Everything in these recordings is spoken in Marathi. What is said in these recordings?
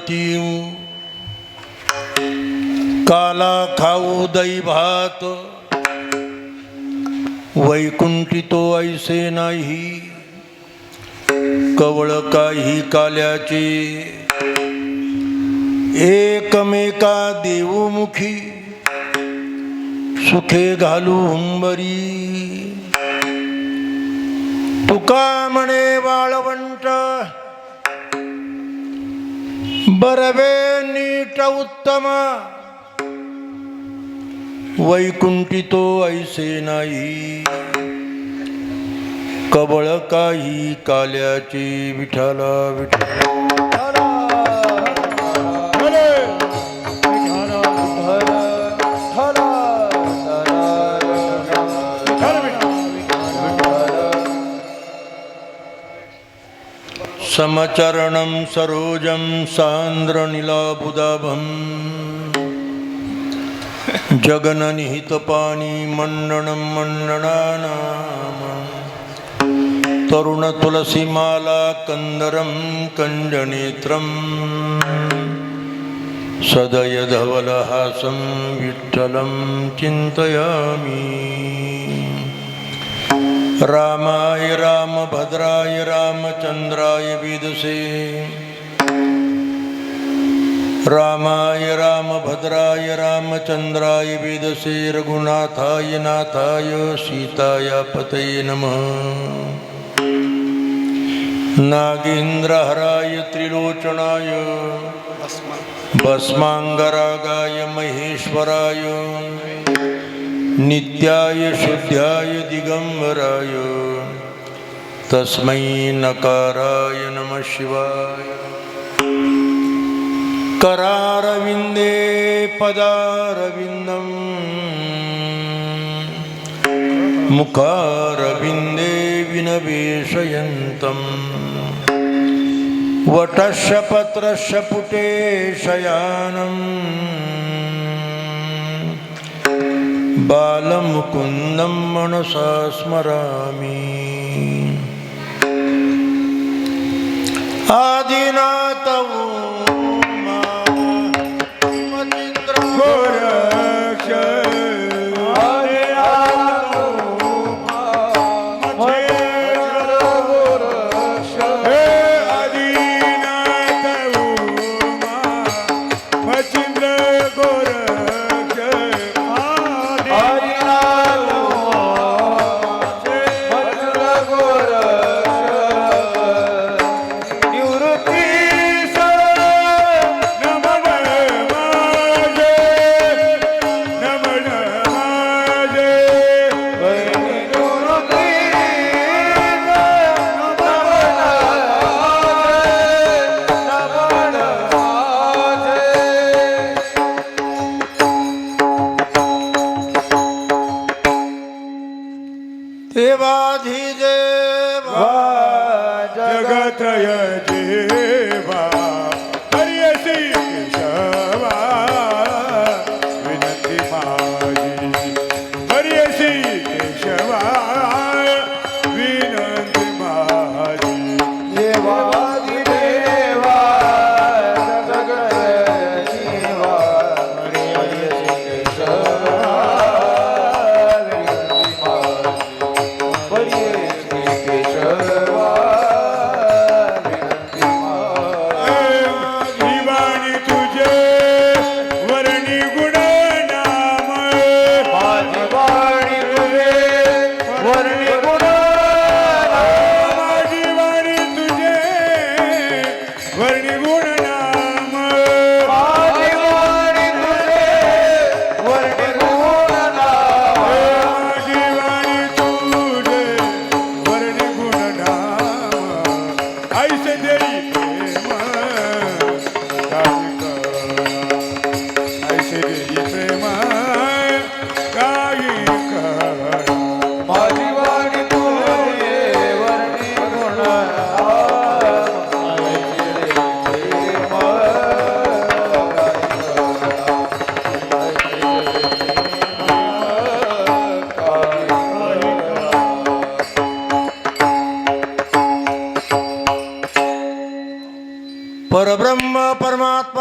तीव काला खाऊ दही भात वैकुंठी तो ऐसे नाही कवळ काही काल्याचे एकमेका देवमुखी सुखे घालून बरी तुका म्हणे वाळवंट बरवे नीट उत्तम वैकुंठी तो ऐसे नाही कवळ काही काल्याचे विठाला विठ्ठला समचरणं सरोजं सान्द्रनीलाबुदाभं जगननिहितपाणि मण्डनं मण्डनानां तरुणतुलसीमाला कंदरं कञ्जनेत्रं सदयधवलहासं विठ्ठलं चिन्तयामि रामाय रामभद्राय रामचंद्राय वेदसे रामाय रामभद्राय रामचंद्राय वेदसे रघुनाथाय नाथाय सीताय पतये नमः नागेंद्रहराय त्रिलोचनाय भस्मांगरागाय महेश्वराय नित्याय शुद्ध्याय दिगंबराय तस्मै नकाराय नमः शिवाय करारविंदे पदारविंदं मुखारविंदे विनवेशयन्तं वटस्य पत्रस्य पुटे शयानम् बालमुकुन्दं मनसा स्मरामि आदिनाथ उमा मतीन्द्र गोरक्ष आदिनाथ उमा मतीन्द्र गोरक्ष हे आदिनाथ उमा मतीन्द्र गोरक्ष निवृत्ती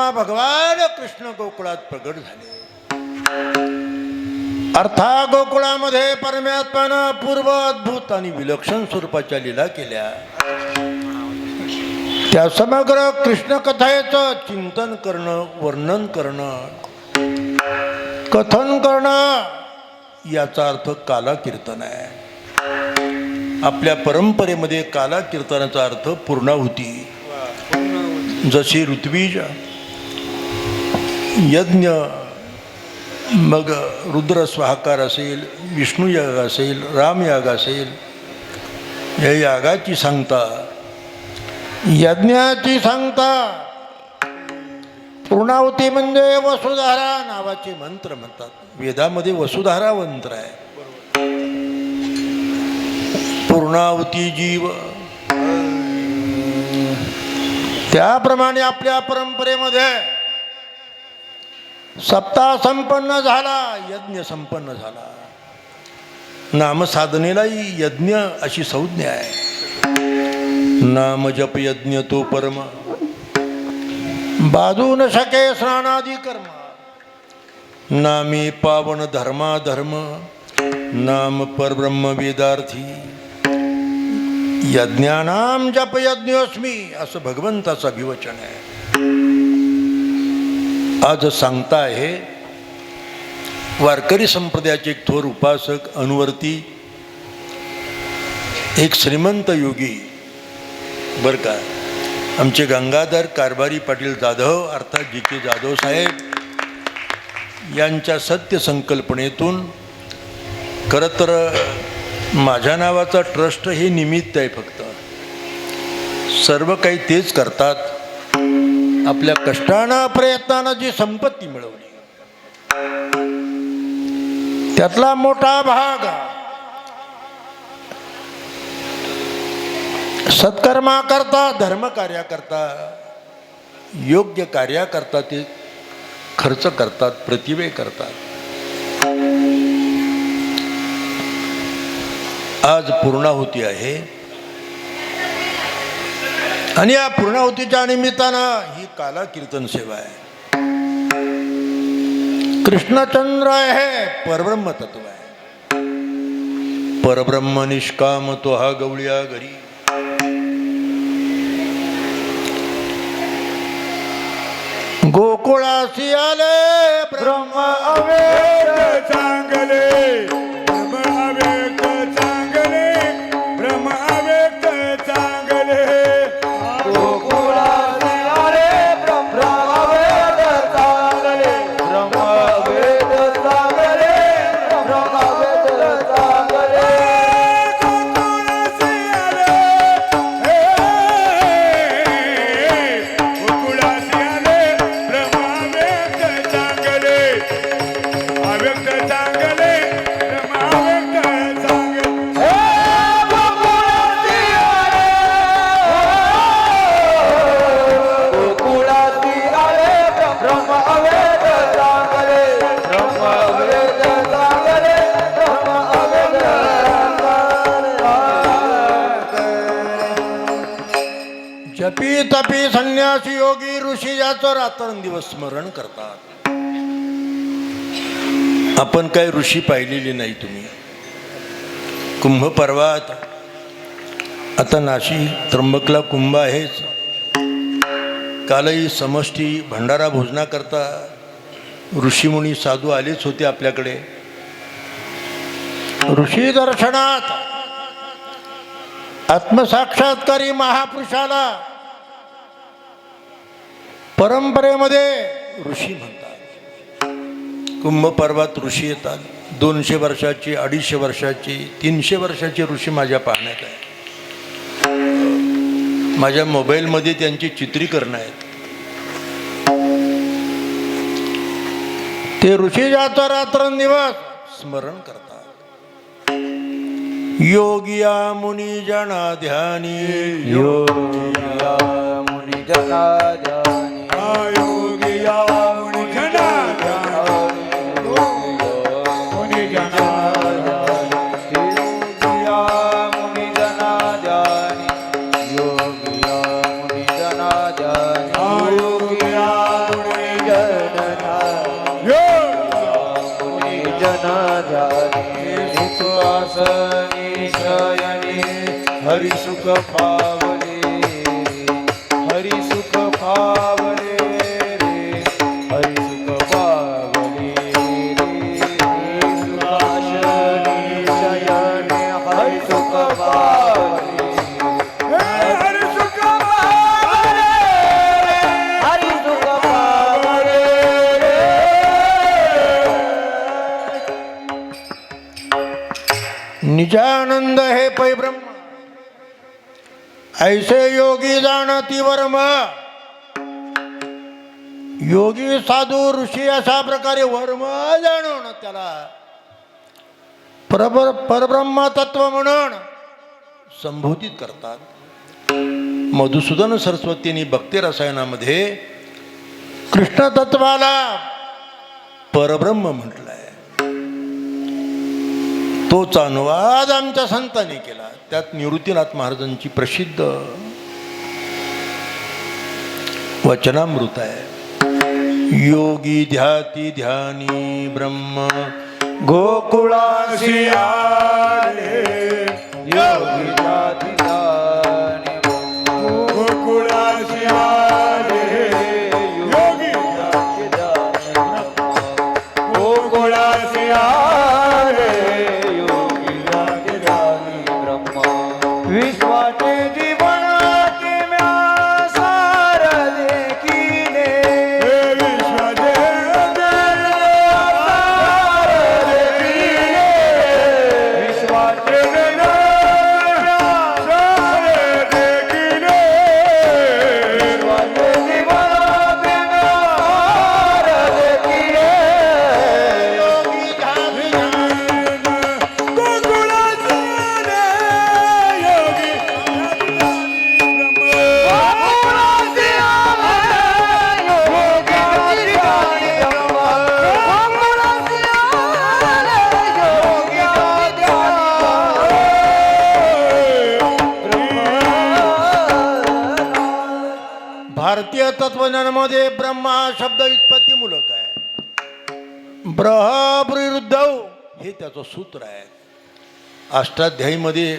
जेव्हा भगवान कृष्ण गोकुळात प्रगट झाले, अर्थात गोकुळामध्ये परमात्म्यानं पूर्व अद्भुत आणि विलक्षण स्वरूपाच्या लीला केल्या. त्या समग्र कृष्ण कथेचं चिंतन करणं, वर्णन करणं, कथन करणं याचा अर्थ काला कीर्तन आहे. आपल्या परंपरेमध्ये काला कीर्तनाचा अर्थ पूर्णाहुती. जशी ऋत्विज यज्ञ, मग रुद्र स्वाहाकार असेल, विष्णू याग असेल, रामयाग असेल, या यागाची सांगता, यज्ञाची सांगता, पूर्णाहुती म्हणजे वसुधारा नावाचे मंत्र म्हणतात. वेदामध्ये वसुधारा मंत्र आहे. पूर्णाहुती जीव. त्याप्रमाणे आपल्या परंपरेमध्ये सप्ताह संपन्न झाला, यज्ञ संपन्न झाला. नामसाधनेलाही यज्ञ अशी संज्ञा आहे. नाम जप यज्ञ तो परम, बाजू न शके स्नानादी कर्म. नामे पावन धर्माधर्म, नाम परब्रह्म वेदार्थी. यज्ञानाम जप यज्ञोस्मी असं भगवंताचं अभिवचन आहे. आज सांगता आहे वारकरी संप्रदायाचे एक थोर उपासक, अनुवर्ती, एक श्रीमंत योगी बरं का, आमचे गंगाधर कारभारी पाटील जाधव अर्थात जी के जाधव साहेब यांच्या सत्य संकल्पनेतून. खरं तर माझ्या नावाचा ट्रस्ट हे निमित्त आहे. फक्त सर्व काही तेच करतात. आपल्या कष्टानं प्रयत्नानं जी संपत्ती मिळवली त्यातला मोठा भाग सत्कर्माकरता, धर्मकार्याकरता, योग्य कार्याकरता ते खर्च करतात, प्रतिव्यय करतात. आज पूर्णाहुती आहे आणि या पूर्णाहुतीच्या निमित्तानं ही काला कीर्तन सेवा आहे. कृष्णचंद्र हे परब्रह्म तत्व आहे. परब्रह्म निष्काम तो हा गवळ्या घरी. गोकुळासी आले ब्रह्म अवेक चांगले, ब्रह्म अवेक चांगले, ब्रह्म अवेक चांगले. गोकुळासी आले ब्रह्म अवेक चांगले, ब्रह्म अवेक चांगले, ब्रह्म अवेक चांगले. गोकुळासी आले, गोकुळासी आले, ब्रह्म अवेक चांगले, अवेक चांगले, ब्रह्म अवेक चांगले. गोकुळासी आले ब्रह्म अवेक चांगले, ब्रह्म अवेक चांगले, ब्रह्म अवेक चांगले. जपी तपी संन्यासी योगी ऋषी याचं रात्रंदिवस स्मरण करतात. आपण काय ऋषी पाहिलेले नाही. तुम्ही कुंभ पर्वात, आता नाशिक त्र्यंबकला कुंभ आहेच. कालही समष्टी भंडारा भोजनाकरता ऋषीमुनी साधू आलेच होते आपल्याकडे. ऋषी दर्शनात आत्मसाक्षात्कारी महापुरुषाला परंपरेमध्ये ऋषी म्हणतात. कुंभ पर्वात ऋषी येतात. 200 वर्षाची, 250 वर्षाची, 300 वर्षाचे ऋषी माझ्या पाहण्यात आहे. माझ्या मोबाईलमध्ये त्यांची चित्रीकरण आहेत. ते ऋषी ज्याचं रात्रंदिवस स्मरण करतात. योगिया मुनी जना ध्यानी, योगिया मुनी जना ध्यानी, योगिया मुनी जना ध्यानी, मुनी जना योगिया मुनी जना ध्यानी, योगिया मुनी जना ध्यानी, योगिया मुनी निवासनी शयनी हरि सुख पावले हरि सुख पावले रे हरि सुख पावले रे निवासनी शयनी हरि सुख पावले हरि सुख पावले हरि सुख पावले निजानंद हे पैब्रह्म ऐसे योगी जाणती वर्म योगी साधू ऋषी अशा प्रकारे वर्म जाणून त्याला परब्रह्म तत्व म्हणून संबोधित करतात. मधुसूदन सरस्वतींनी भक्ती रसायनामध्ये कृष्ण तत्वाला परब्रह्म म्हटलंय. तोच अनुवाद आमच्या संतांनी केला. त्यात निवृत्तीनाथ महाराजांची प्रसिद्ध वचनामृत आहे. योगी ध्याती ध्यानी ब्रह्म गोकुळासी आले योगी जाती जाणे गोकुळासी आले योगी जाती जाणे गोकुळासी आले योगी जाती जाणे ब्रह्म विश्वाचे जीवन किम्या सार देखिले विश्वदेव विश्वाचे भारतीय तत्वज्ञानामध्ये ब्रह्म हा शब्द व्युत्पत्तीमूलक आहे. ब्रह विरुद्ध हे त्याचं सूत्र आहे. अष्टाध्यायीमध्ये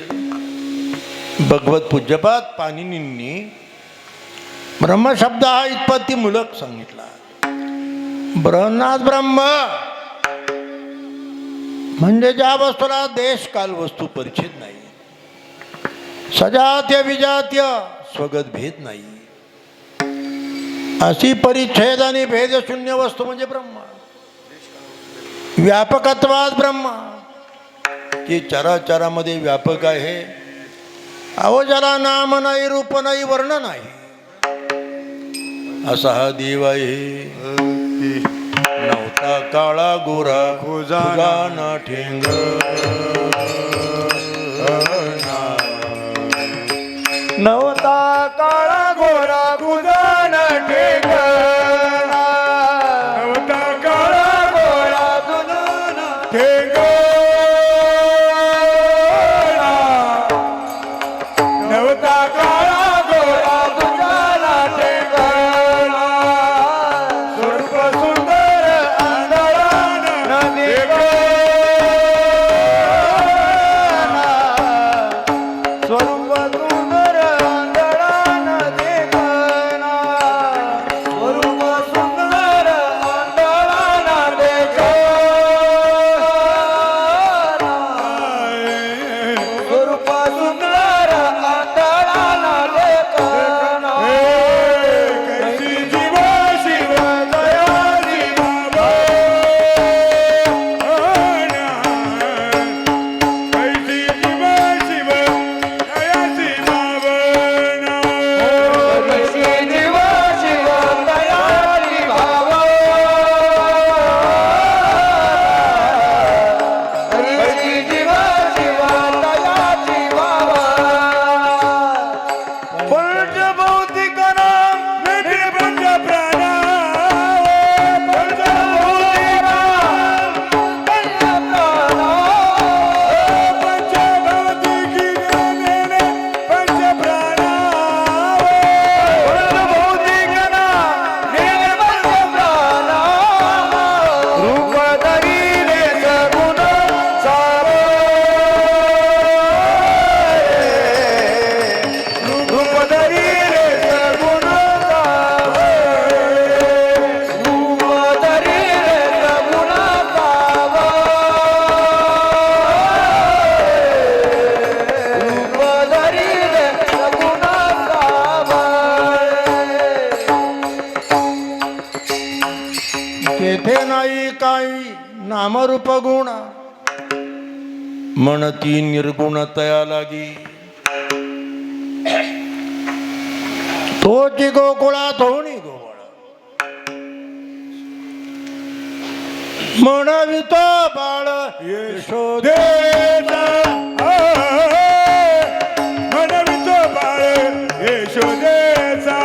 भगवत पूज्यपाद पाणिनींनी ब्रह्म शब्द हा व्युत्पत्तीमूलक सांगितला. ब्रह्मनाथ ब्रह्म म्हणजे ज्या वस्तूला देश काल वस्तू परिच्छेद नाही, सजात्य विजात्य स्वगत भेद नाही, अशी परिच्छेद आणि भेद शून्य वस्तू म्हणजे ब्रह्म. व्यापकत्वात ब्रह्म की चराचरामध्ये व्यापक आहे. अहो ज्याला नाम नाही, रूप नाही, वर्ण नाही, असा हा देव आहे. नव्हता काळा गोरा खुजाना ठेंग, नवता काळा गोरा गुजान ठेंगणा नवता काळा गोरा दुनून ठेंगणा नवता काळा गोरा गुजान ठेंगणा स्वरूप सुंदर आंधळान नदी स्वरूप सुंदर आंधळान देखना स्वरूप तेथे नाही काही नामरूप गुण, म्हणती निर्गुण तया लागी. तोची गोकुळात होणी गोवळ, म्हणवितो बाळ यशोदे. म्हणवितो बाळ यशोदेचा.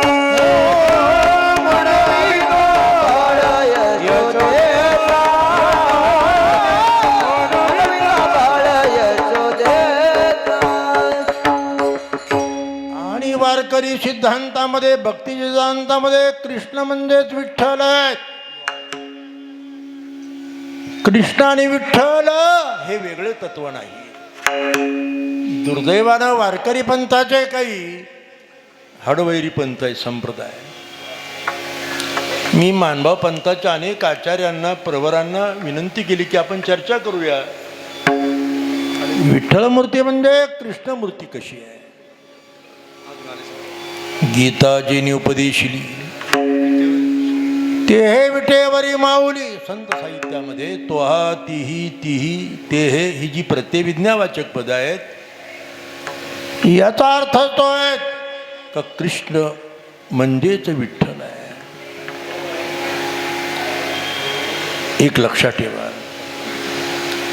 आणि वारकरी सिद्धांतामध्ये, भक्ती सिद्धांतामध्ये कृष्ण म्हणजेच विठ्ठल आहे. कृष्ण आणि विठ्ठल हे वेगळे तत्व नाही. दुर्दैवानं वारकरी पंथाचे काही हडवैरी पंथ आहे, संप्रदाय. मी मानभाव पंथाच्या अनेक आचार्यांना, प्रवरांना विनंती केली की आपण चर्चा करूया, विठ्ठल मूर्ती म्हणजे कृष्ण मूर्ती कशी आहे. गीताजीने उपदेशिली ते हे विटेवरी माऊली. संत साहित्यामध्ये तो हा तिही तिही ते हे ही जी प्रत्ययविज्ञावाचक पद आहेत, याचा अर्थ तो आहे का कृष्ण म्हणजेच विठ्ठल आहे. एक लक्षात ठेवा.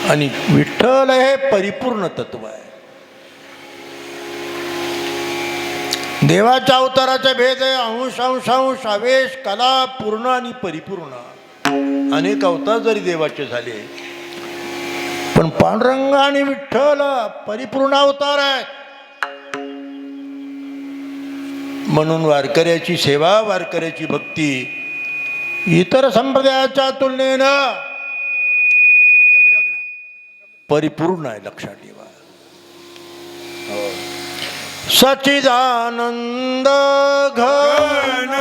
आणि विठ्ठल हे परिपूर्ण तत्व आहे. देवाच्या अवताराचा भेद आहे अंश अंश अंश, आवेश, कला, पूर्ण आणि परिपूर्ण. अनेक अवतार जरी देवाचे झाले, पण पांडुरंग आणि विठ्ठल परिपूर्ण अवतार आहेत. म्हणून वारकऱ्याची सेवा, वारकऱ्याची भक्ती इतर संप्रदायाच्या तुलनेनं परिपूर्ण आहे. लक्षात ठेवा. सच्चिदानंद घन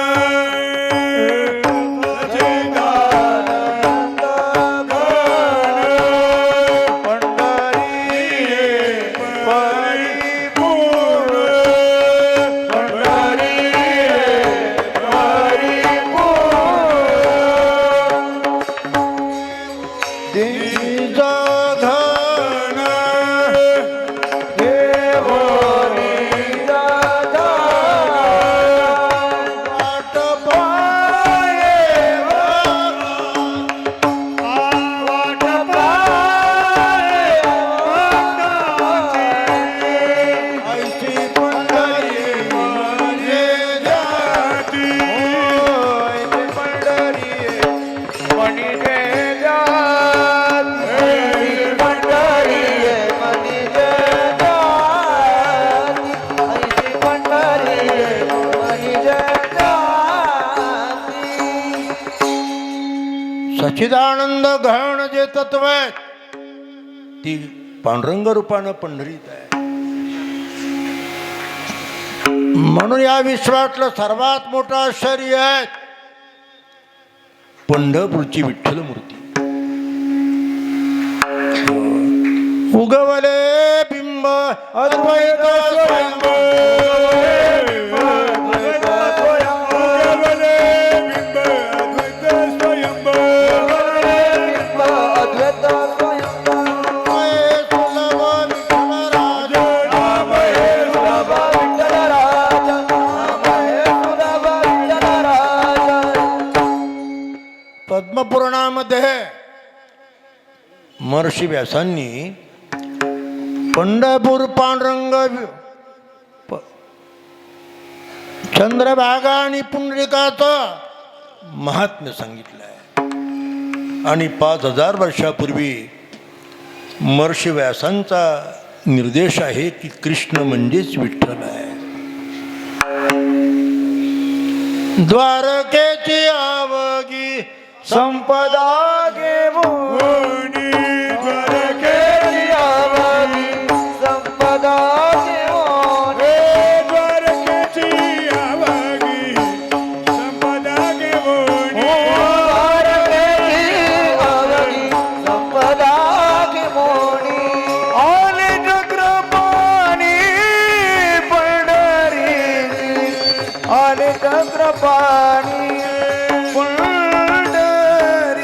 सच्चिदानंद घन जे तत्व आहे ती पांडुरंग रूपानं पंढरीत आहे. म्हणून या विश्वातलं सर्वात मोठं आश्चर्य आहे पंढरपूरची विठ्ठल मूर्ती. उगवले बिंब अद्वैत स्वयंभ, पद्मपुराणामध्ये महर्षी व्यासांनी पंढरपूर पांडुरंग चंद्रभागा आणि पुंडलिकाचं महात्म्य सांगितलं आहे. आणि 5000 वर्षापूर्वी महर्षी व्यासांचा निर्देश आहे की कृष्ण म्हणजेच विठ्ठल आहे. द्वारकेची आवगी संपदा घेऊन, द्वारकेची आवगी संपदा घेऊन, द्वारकेची आवगी संपदा घेऊन, द्वारकेची आवगी संपदा घेऊन, आले चक्रपाणी पंढरीची, आले चक्रपाणी पंढरीची.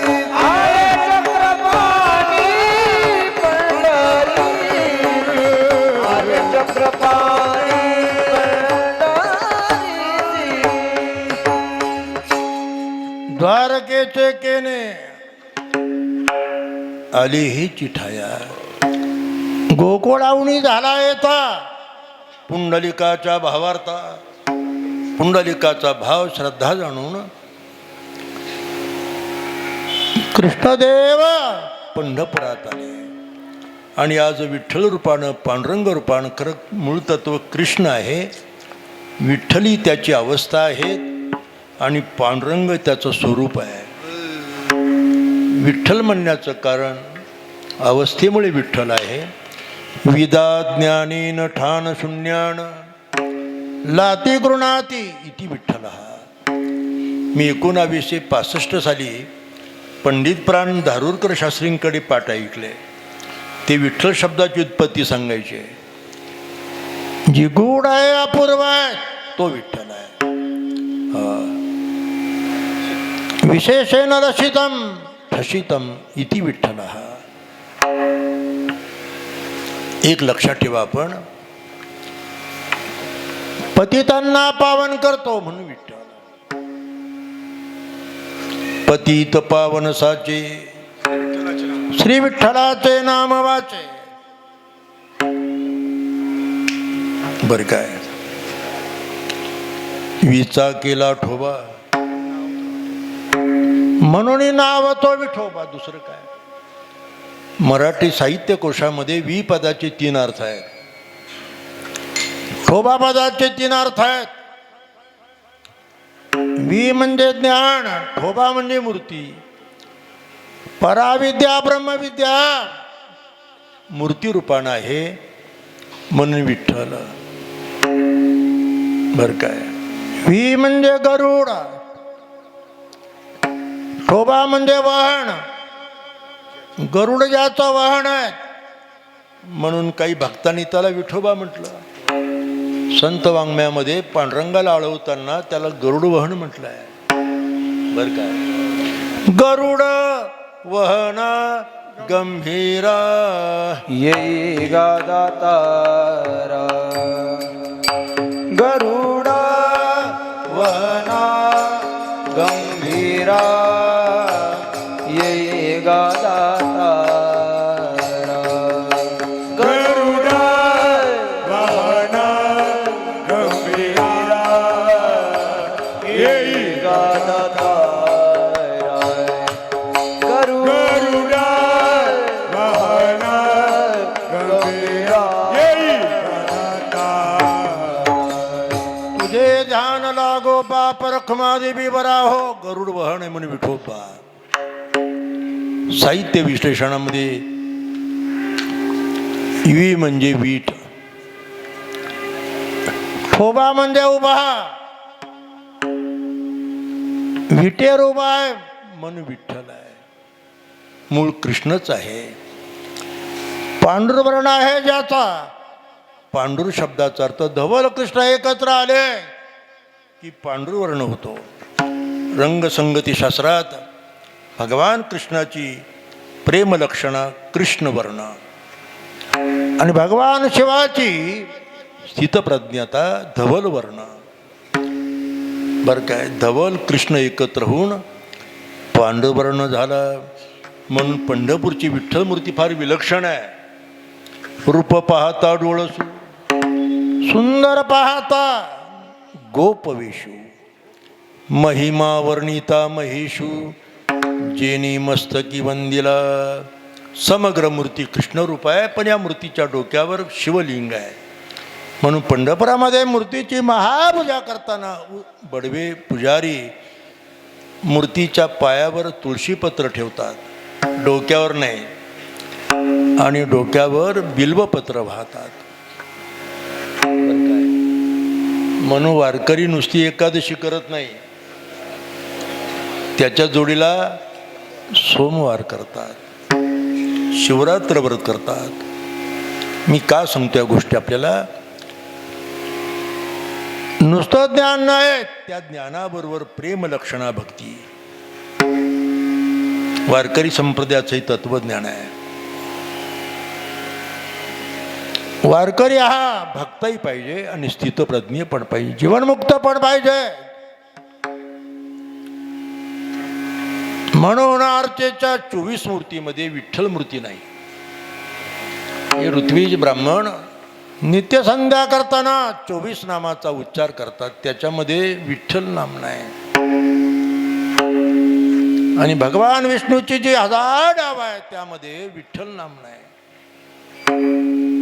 द्वारकेचे केने आली ही चिठाया. गोकुळावणी झाला येता पुंडलिकाच्या भावार्था. पुंडलिकाचा भाव श्रद्धा जाणून कृष्णदेव पंढरपुरात आले. आणि आज विठ्ठल रूपानं पांडुरंग रूपानं खरं मूळ तत्व कृष्ण आहे. विठ्ठली त्याची अवस्था आहे आणि पांडुरंग त्याचं स्वरूप आहे. विठ्ठल म्हणण्याचं कारण अवस्थेमुळे विठ्ठल आहे. विदा ज्ञानेन ठान शून्यान लाती गृणाती इति विठ्ठल. मी 1965 साली पंडित प्राण धारूरकर शास्त्रींकडे पाठ ऐकले. ते विठ्ठल शब्दाची उत्पत्ती सांगायचे. जी गूढ आहे अपूर्व आहे तो विठ्ठल आहे. विशेषेण रसितम ठसितम इति विठ्ठल. एक लक्षात ठेवा, आपण पतितांना पावन करतो म्हणून विठ्ठल. पतित पावन साचे श्री विठ्ठलाचे नाम वाचे. बर काय विचा केला ठोबा म्हणून नाव तो विठोबा. दुसरं काय. मराठी साहित्य कोशामध्ये वी पदाचे 3 अर्थ आहेत. ठोबा पदाचे 3 अर्थ आहेत. वी म्हणजे ज्ञान, ठोबा म्हणजे मूर्ती. पराविद्या ब्रह्मविद्या मूर्ती रूपानं आहे म्हणून विठ्ठल. बर काय. वी म्हणजे गरुड, ठोबा म्हणजे वाहन. गरुड ज्याचं वाहन आहे म्हणून काही भक्तांनी त्याला विठोबा म्हटलं. संत वाङ्मयामध्ये पांडुरंगाला आळवताना त्याला गरुड वहन म्हटलं आहे. बर काय. गरुड वहन गंभीरा येई गादातारा. गरुडा वना गंभीरा येई गादातारा. गरुडा वाहन गंभीरा येई गादातारा. गरुडा वाहन गंभीरा येई गादातारा. तुझे ध्यान लागो बाप रखमादी बी बरा हो. गरुड वहन आहे म्हणून विठोबा. साहित्य विश्लेषणामध्ये वी म्हणजे वीट, ठोबा म्हणजे उभा, विटेर उभा आहे म्हणून विठ्ठल आहे. मूळ कृष्णच आहे. पांडुरवर्ण आहे ज्याचा. पांडुर शब्दाचा अर्थ धवल कृष्ण एकत्र आले की पांडुरवर्ण होतो. रंगसंगती शास्त्रात भगवान कृष्णाची प्रेमलक्षणा कृष्णवर्ण आणि भगवान शिवाची स्थितप्रज्ञता धवल वर्ण. बर काय. धवल कृष्ण एकत्र होऊन पांडुरवर्ण झाला म्हणून पंढरपूरची विठ्ठल मूर्ती फार विलक्षण आहे. रूप पाहता डोळसू सुंदर पाहता गोपवेशू. महिमा वर्णिता महेशू जेनी मस्तकी वंदिला. समग्र मूर्ती कृष्णरूप आहे पण या मूर्तीच्या डोक्यावर शिवलिंग आहे. म्हणून पंढरपुरामध्ये मूर्तीची महापूजा करताना बडवे पुजारी मूर्तीच्या पायावर तुळशीपत्र ठेवतात, डोक्यावर नाही. आणि डोक्यावर बिल्वपत्र वाहतात. म्हणून वारकरी नुसती एकादशी करत नाही, त्याच्या जोडीला सोमवार करतात, शिवरात्र व्रत करतात. मी का सांगतो या गोष्टी आपल्याला? नुसतं ज्ञान नाही, त्या ज्ञानाबरोबर प्रेमलक्षणा भक्ती. वारकरी संप्रदायाचंही तत्वज्ञान आहे. वारकरी हा भक्तही पाहिजे आणि स्थितप्रज्ञ पण पाहिजे, जीवनमुक्त पण पाहिजे. म्हणून अर्चेच्या 24 मूर्तीमध्ये विठ्ठल मूर्ती नाही. हे ऋत्विज ब्राह्मण नित्यसंध्या करताना 24 नामाचा उच्चार करतात, त्याच्यामध्ये विठ्ठल नाम नाही. आणि भगवान विष्णूची जी 1000 नाव आहे त्यामध्ये विठ्ठल नाम नाही.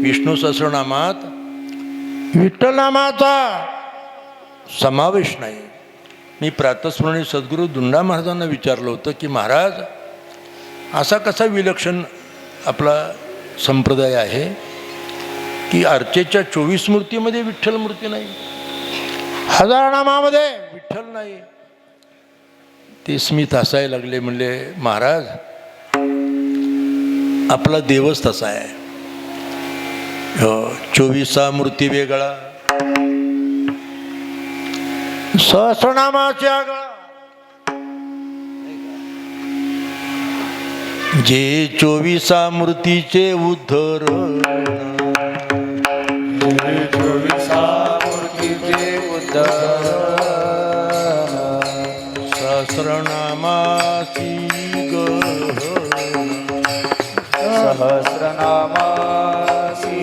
विष्णू सहस्रनामात विठ्ठल नामाचा समावेश नाही. मी प्रातस्मरणी सद्गुरू दुंडा महाराजांना विचारलं होतं की महाराज, असा कसा विलक्षण आपला संप्रदाय आहे की अर्चेच्या 24 मूर्तीमध्ये विठ्ठल मूर्ती नाही, 1000 नामामध्ये विठ्ठल नाही. ते स्मित हसायला लागले. म्हणले महाराज, आपला देवच तसा आहे. 24 मूर्ती वेगळा, सहस्रनामाचे आगळा. जे 24 मूर्तीचे उद्धरण, 24 मूर्तीचे उद्धरण, सहस्रनामाची गहन, सहस्रनामासी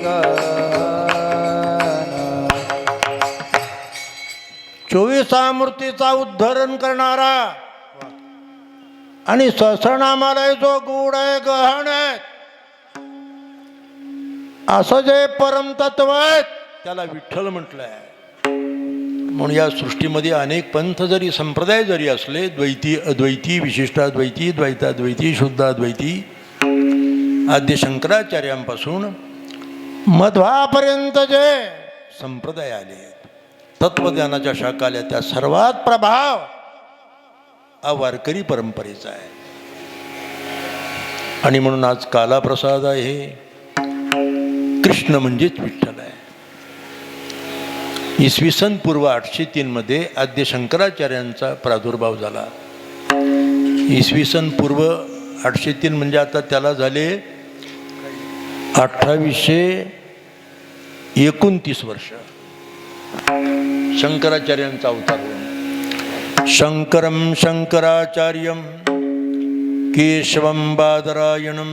गहन. 24 मूर्तीचा उद्धरण करणारा आणि सहस्रनामाला जो गूढ आहे, गहन आहे, असं जे परमतत्व आहे त्याला विठ्ठल म्हटलं आहे. म्हणून या सृष्टीमध्ये अनेक पंथ जरी संप्रदाय जरी असले, द्वैती, अद्वैती, विशिष्टाद्वैती, द्वैताद्वैती, शुद्धाद्वैती, आद्य शंकराचार्यांपासून मध्वापर्यंत जे संप्रदाय आले, तत्वज्ञानाच्या शाखा आल्या, त्या सर्वात प्रभाव हा वारकरी परंपरेचा आहे. आणि म्हणून आज कालाप्रसाद आहे, कृष्ण म्हणजेच विठ्ठल आहे. इसवी सन पूर्व 803 मध्ये आद्य शंकराचार्यांचा प्रादुर्भाव झाला. इसवी सन पूर्व 803 म्हणजे आता त्याला झाले 2829 वर्ष. शंकराचार्यांचा अवतार होऊन शंकरम शंकराचार्यम केशवम बादरायणम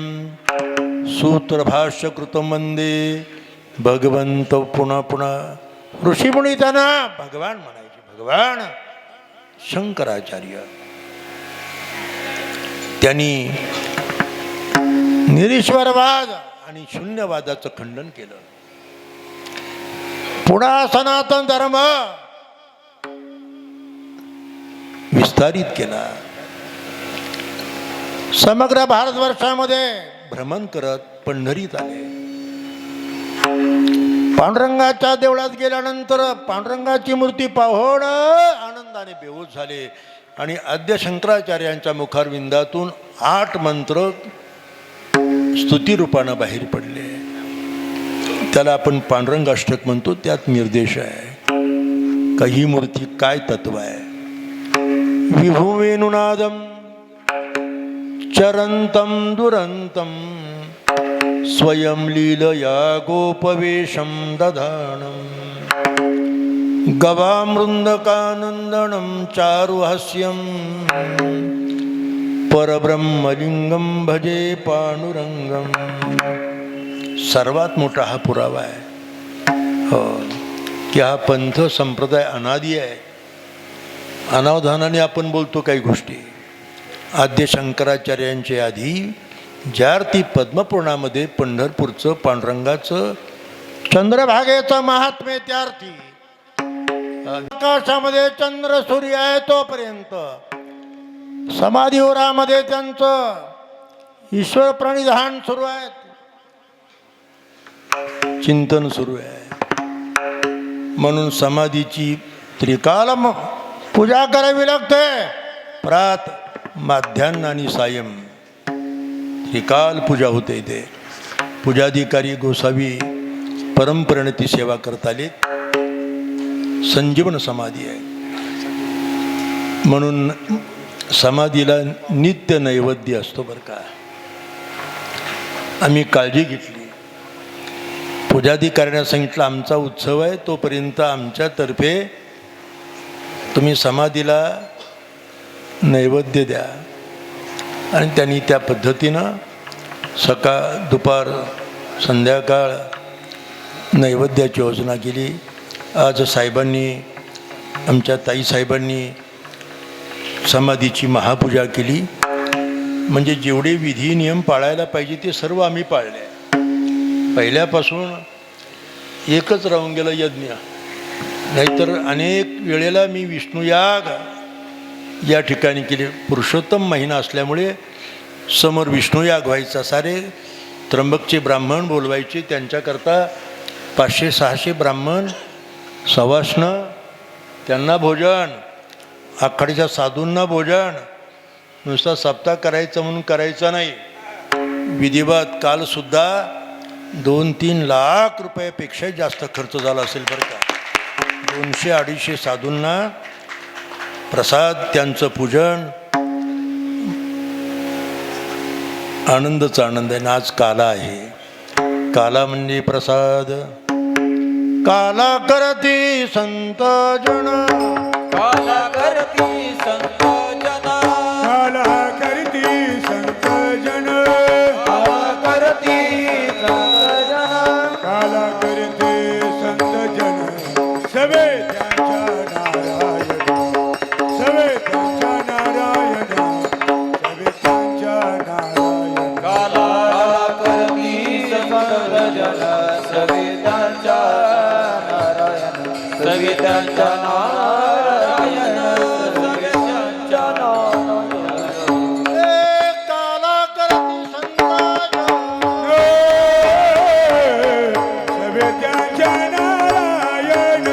सूत्रभाष्य कृतम वंदे भगवंत. पुन्हा पुन्हा ऋषीमुनी त्यांना भगवान म्हणायचे. भगवान शंकराचार्य त्यांनी निरीश्वरवाद आणि शून्यवादाचं खंडन केलं. पुन्हा सनातन धर्म विस्तारित केला. समग्र भारतवर्षामध्ये भ्रमण करत पंढरीत आले. पांडुरंगाच्या देवळात गेल्यानंतर पांडुरंगाची मूर्ती पाहून आनंदाने बेहोश झाले आणि आद्य शंकराचार्यांच्या मुखारविंदातून 8 मंत्र स्तुतिरूपानं बाहेर पडले. त्याला आपण पांडुरंग अष्टक म्हणतो. त्यात निर्देश आहे का ही मूर्ती काय तत्व आहे. विभुवेनुनादम चरंतम दुरंतम स्वयं लीलया गोपवेशम दधानम गवामृंदकानंदनम चारुहास्यम परब्रह्मलिंगम भजे पांडुरंगम. सर्वात मोठा हा पुरावा आहे हो की हा पंथ संप्रदाय अनादी आहे. अनावधानाने आपण बोलतो काही गोष्टी. आद्य शंकराचार्यांचे आधी ज्यार्थी पद्मपुराणामध्ये पंढरपूरचं पांडुरंगाचं चंद्रभागेचं महात्म्य त्यार्थी आकाशामध्ये चंद्र सूर्य आहे तोपर्यंत समाधीवरामध्ये त्यांचं ईश्वर प्रणिधान सुरू आहे, चिंतन सुरू आहे. म्हणून समाधीची त्रिकाल पूजा करावी लागते. प्रात माध्यान्ह आणि सायं त्रिकाल पूजा होते. इथे पूजाधिकारी गोसावी परमपरिणती सेवा करत आले. संजीवन समाधी आहे म्हणून समाधीला नित्य नैवेद्य असतो बरं का. आम्ही काळजी घेतली. पूजाधिकाऱ्यांना सांगितलं आमचा उत्सव आहे तोपर्यंत आमच्यातर्फे तुम्ही समाधीला नैवेद्य द्या. आणि त्यांनी त्या पद्धतीनं सकाळ दुपार संध्याकाळ नैवेद्याची योजना केली. आज साहेबांनी आमच्या ताईसाहेबांनी समाधीची महापूजा केली. म्हणजे जेवढे विधी नियम पाळायला पाहिजे ते सर्व आम्ही पाळले. पहिल्यापासून एकच राहून गेलं यज्ञ. नाहीतर अनेक वेळेला मी विष्णुयाग या ठिकाणी केले. पुरुषोत्तम महिना असल्यामुळे समोर विष्णुयाग व्हायचा. सारे त्र्यंबकचे ब्राह्मण बोलवायचे. त्यांच्याकरता 500-600 ब्राह्मण सवाष्ण, त्यांना भोजन, आखाडीच्या साधूंना भोजन. नुसता सप्ताह करायचं म्हणून करायचा नाही. विधिवत कालसुद्धा 2-3 लाख रुपयापेक्षा जास्त खर्च झाला असेल बरं का. 200-250 साधूंना प्रसाद, त्यांचं पूजन. आनंदच आनंद आहे. आज काला आहे. काला म्हणजे प्रसाद. काला करती संत जन, काला करती संत जन, काला करती संत जन, काला करती संत जन, काला करते संत जन. सवे त्यांच्या नारायण, सवे त्यांच्या नारायण, सवे त्यांच्या नारायण. काला करती संत जन, सवितांच्या नारायण, सवितांच्या नारायण, सवितांच्या नारायण. काला करती संत जन, सवे त्यांच्या नारायण,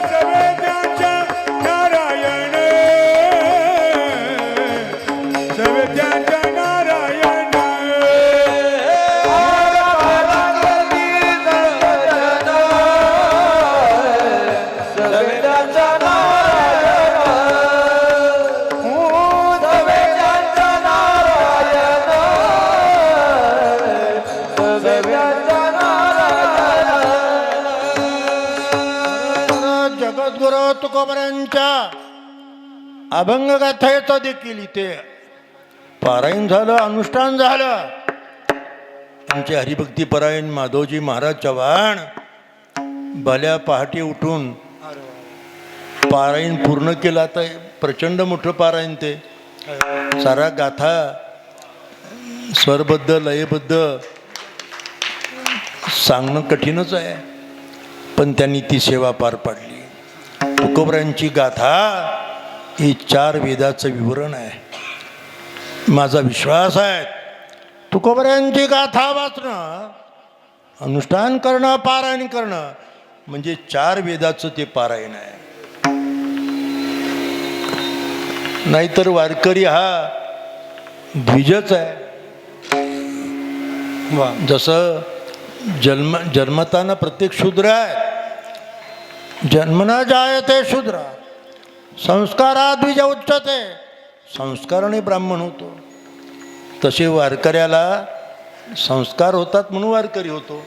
सवे त्यांच्या नारायण, सवे त्यांच्या नारायण. काला करती संत जन, सवितांच्या नारायण, सवितांच्या नारायण, सवितांच्या नारायण. जगद्गुरु तुकोबरांच्या अभंगगाथेचं देखील इथे पारायण झालं, अनुष्ठान झालं. आमचे हरिभक्ती परायण माधवजी महाराज चव्हाण भल्या पहाटे उठून पारायण पूर्ण केलं. आता प्रचंड मोठं पारायण ते. सारा गाथा स्वरबद्ध लयबद्ध सांगणं कठीणच आहे, पण त्यांनी ती सेवा पार पाडली. तुकोबरांची गाथा ही 4 वेदाचं विवरण आहे. माझा विश्वास आहे तुकोबरांची गाथा वाचणं, अनुष्ठान करणं, पारायण करणं म्हणजे 4 वेदाचं ते पारायण आहे. नाहीतर वारकरी हा द्विजच आहे. जसं जन्मताना प्रत्येक शूद्र आहे. जन्मना जायते शूद्र, संस्कारात द्विज उच्चते, संस्काराने ब्राह्मण होतो. तसे वारकऱ्याला संस्कार होतात म्हणून वारकरी होतो.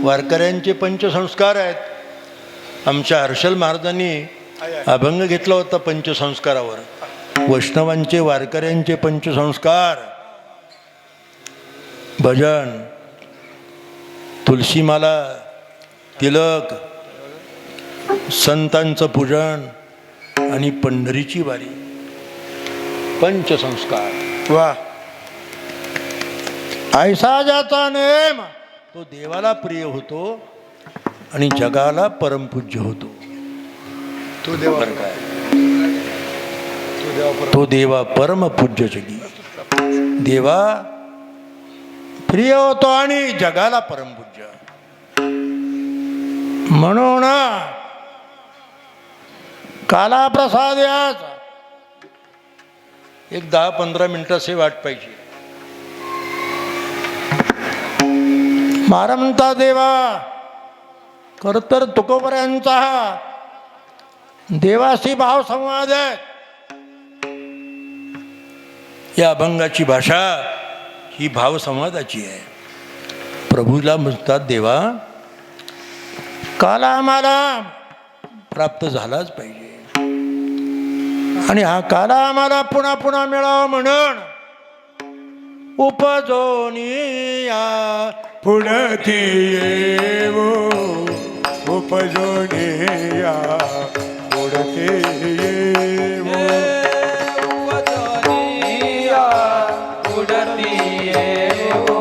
वारकऱ्यांचे पंचसंस्कार आहेत. आमच्या हर्षल महाराजांनी अभंग घेतला होता पंचसंस्कारावर. वैष्णवांचे वारकऱ्यांचे पंचसंस्कार: भजन, तुलसीमाला, तिलक, संतांचं पूजन आणि पंढरीची वारी. पंचसंस्कार. वा. ऐसा ज्याचा नेम तो देवाला प्रिय होतो आणि जगाला परमपूज्य होतो. तो देवा काय? तो देवा परमपूज्य जगी. देवा प्रिय होतो आणि जगाला परमपूज्य. म्हणून काला प्रसाद याचा एक 10-15 मिनिटाची वाट पाहिजे. मारमता देवा खरतर तुकोबऱ्यांचा हा देवाशी भाव संवाद आहे. या अभंगाची भाषा ही भावसंवादाची आहे. प्रभूला म्हणतात, देवा काला आम्हाला प्राप्त झालाच पाहिजे. आणि हा काला आम्हाला पुन्हा पुन्हा मिळावा म्हणून उपजोनिया पुढती येवो उपजोनिया पुढती येवो उपजोनिया उडती येवो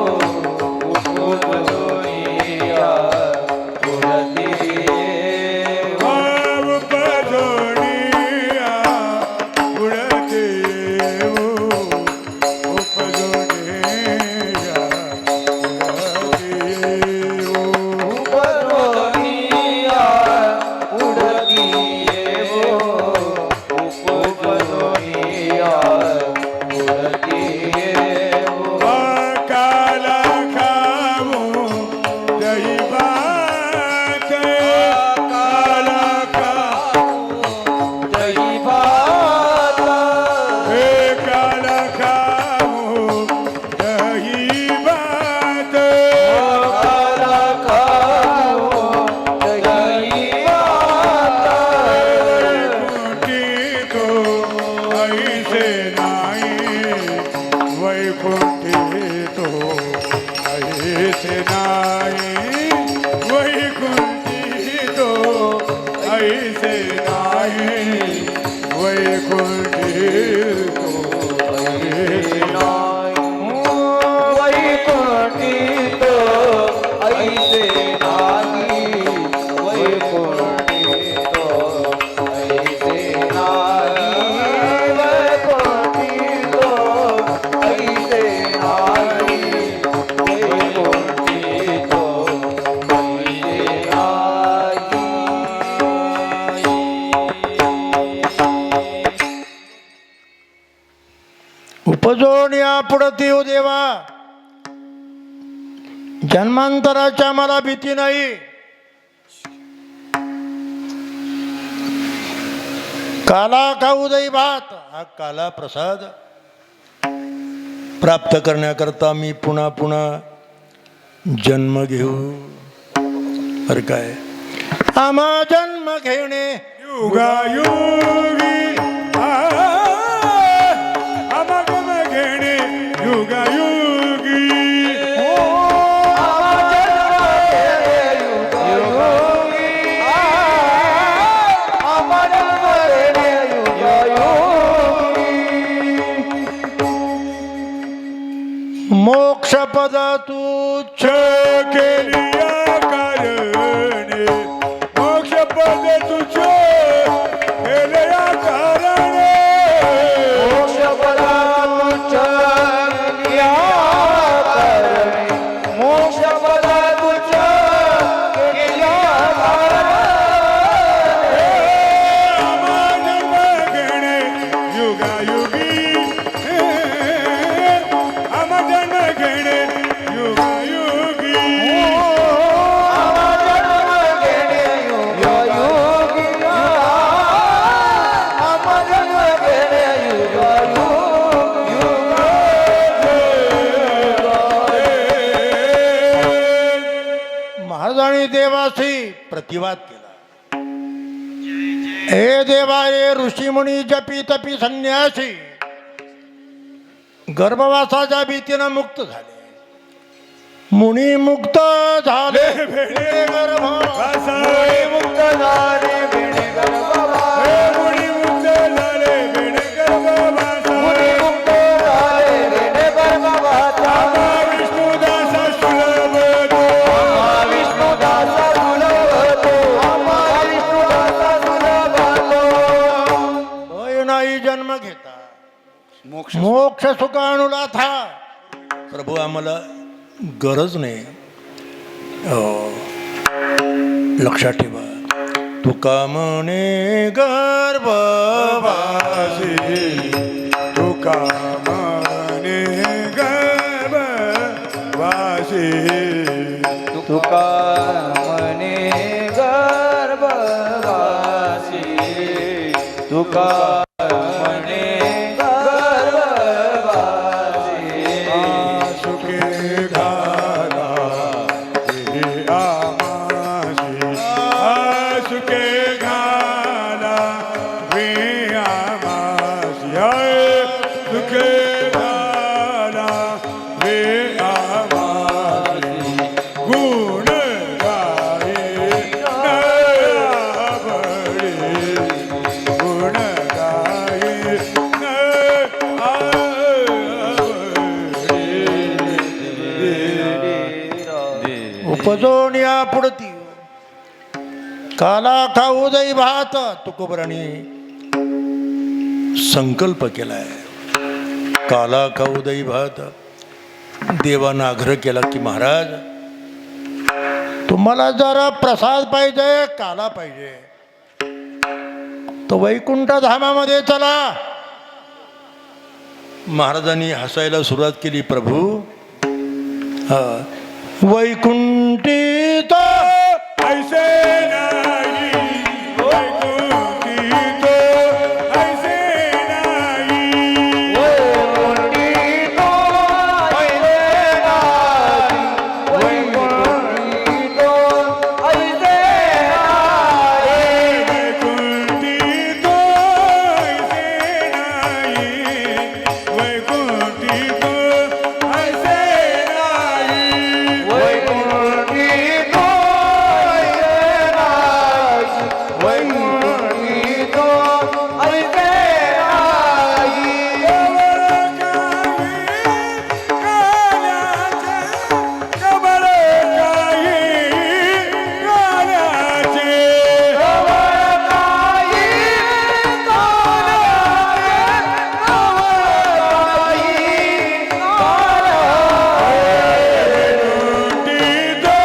उपजोनिया उडती येवो उपजोनिया पुढती येवो उपजोनिया पुढती येवो उपजोनिया उडती येवो उपजोनिया उडती येवो काला खाऊ दही भात काला खाऊ दही भात हे काला खाऊ दही भात काला खाऊ दही भात वैकुंठी तो ऐसे नाही वैकुंठी तो ऐसे नाही वैकुंठी तो ऐसे नाही वैकुंठी तो ऐसे नाही वैकुंठी तो ऐसे नाही वैकुंठी तो ऐसे नाही वैकुंठी तो ऐसे नाही उपजोनिया पुढती हो देवा जन्मांतराच्या मला भीती नाही काला खाऊ दही भात हा काला प्रसाद प्राप्त करण्याकरता मी पुन्हा पुन्हा जन्म घेऊ अरे काय आम्हा जन्म घेणे युगायुगी आमागम घेणे युगायुगी मोक्षपद तुच्छ केलिया कारणे मोक्षपद तुझ केलिया कारणे आमागम घेणे युगायुगी आमागम घेणे युगायुगी महाराजांनी देवाशी प्रतिवाद केला हे देवा हे ऋषीमुनी जपी तपी संन्यासी गर्भवासाच्या भीतीनं मुक्त झाले मुनी मुक्त झाले भेडे गर्भ मुक्त झाले भेणे गर्भवास हे मुनी मुक्त झाले भेडे गर्भवासा मुनी मुक्त झाले भेणे गर्भवासा आम्हा विष्णुदासा सुलभ तो विष्णुदासा सुलभ तो विष्णुदासा सुलभ तो भय नाही जन्म घेता मोक्ष सुखानुला था प्रभू आम्हाला गरज नाही लक्षात ठेवा तुका म्हणे गर्भवासी तुका मने गर्भवासी तुका मने गर्भवासी तुका मने गर्भवासी सुखे घाला हे आमासी सुखे घाला हे आमासी याय सुखे झाला वे आम्हासी गुण गाये नयावळे गुण गाये उपजोन या पुढती काला खाऊ दई भात तुकोबराने संकल्प केलाय. काला खाऊ दई भात. देवानं आग्रह केला की महाराज तुम्हाला जरा प्रसाद पाहिजे, काला पाहिजे, तो वैकुंठ धामामध्ये चला. महाराजांनी हसायला सुरुवात केली. प्रभू वैकुंठी तो ऐसे नाही वैकुंठी तो ऐसे नाही वैकुंठी तो ऐसे नाही वैकुंठी तो ऐसे नाही वैकुंठी तो ऐसे नाही वैकुंठी तो ऐसे नाही वैकुंठी तो ऐसे नाही वैकुंठी तो ऐसे नाही कमळ काही काल्याचे वैकुंठी तो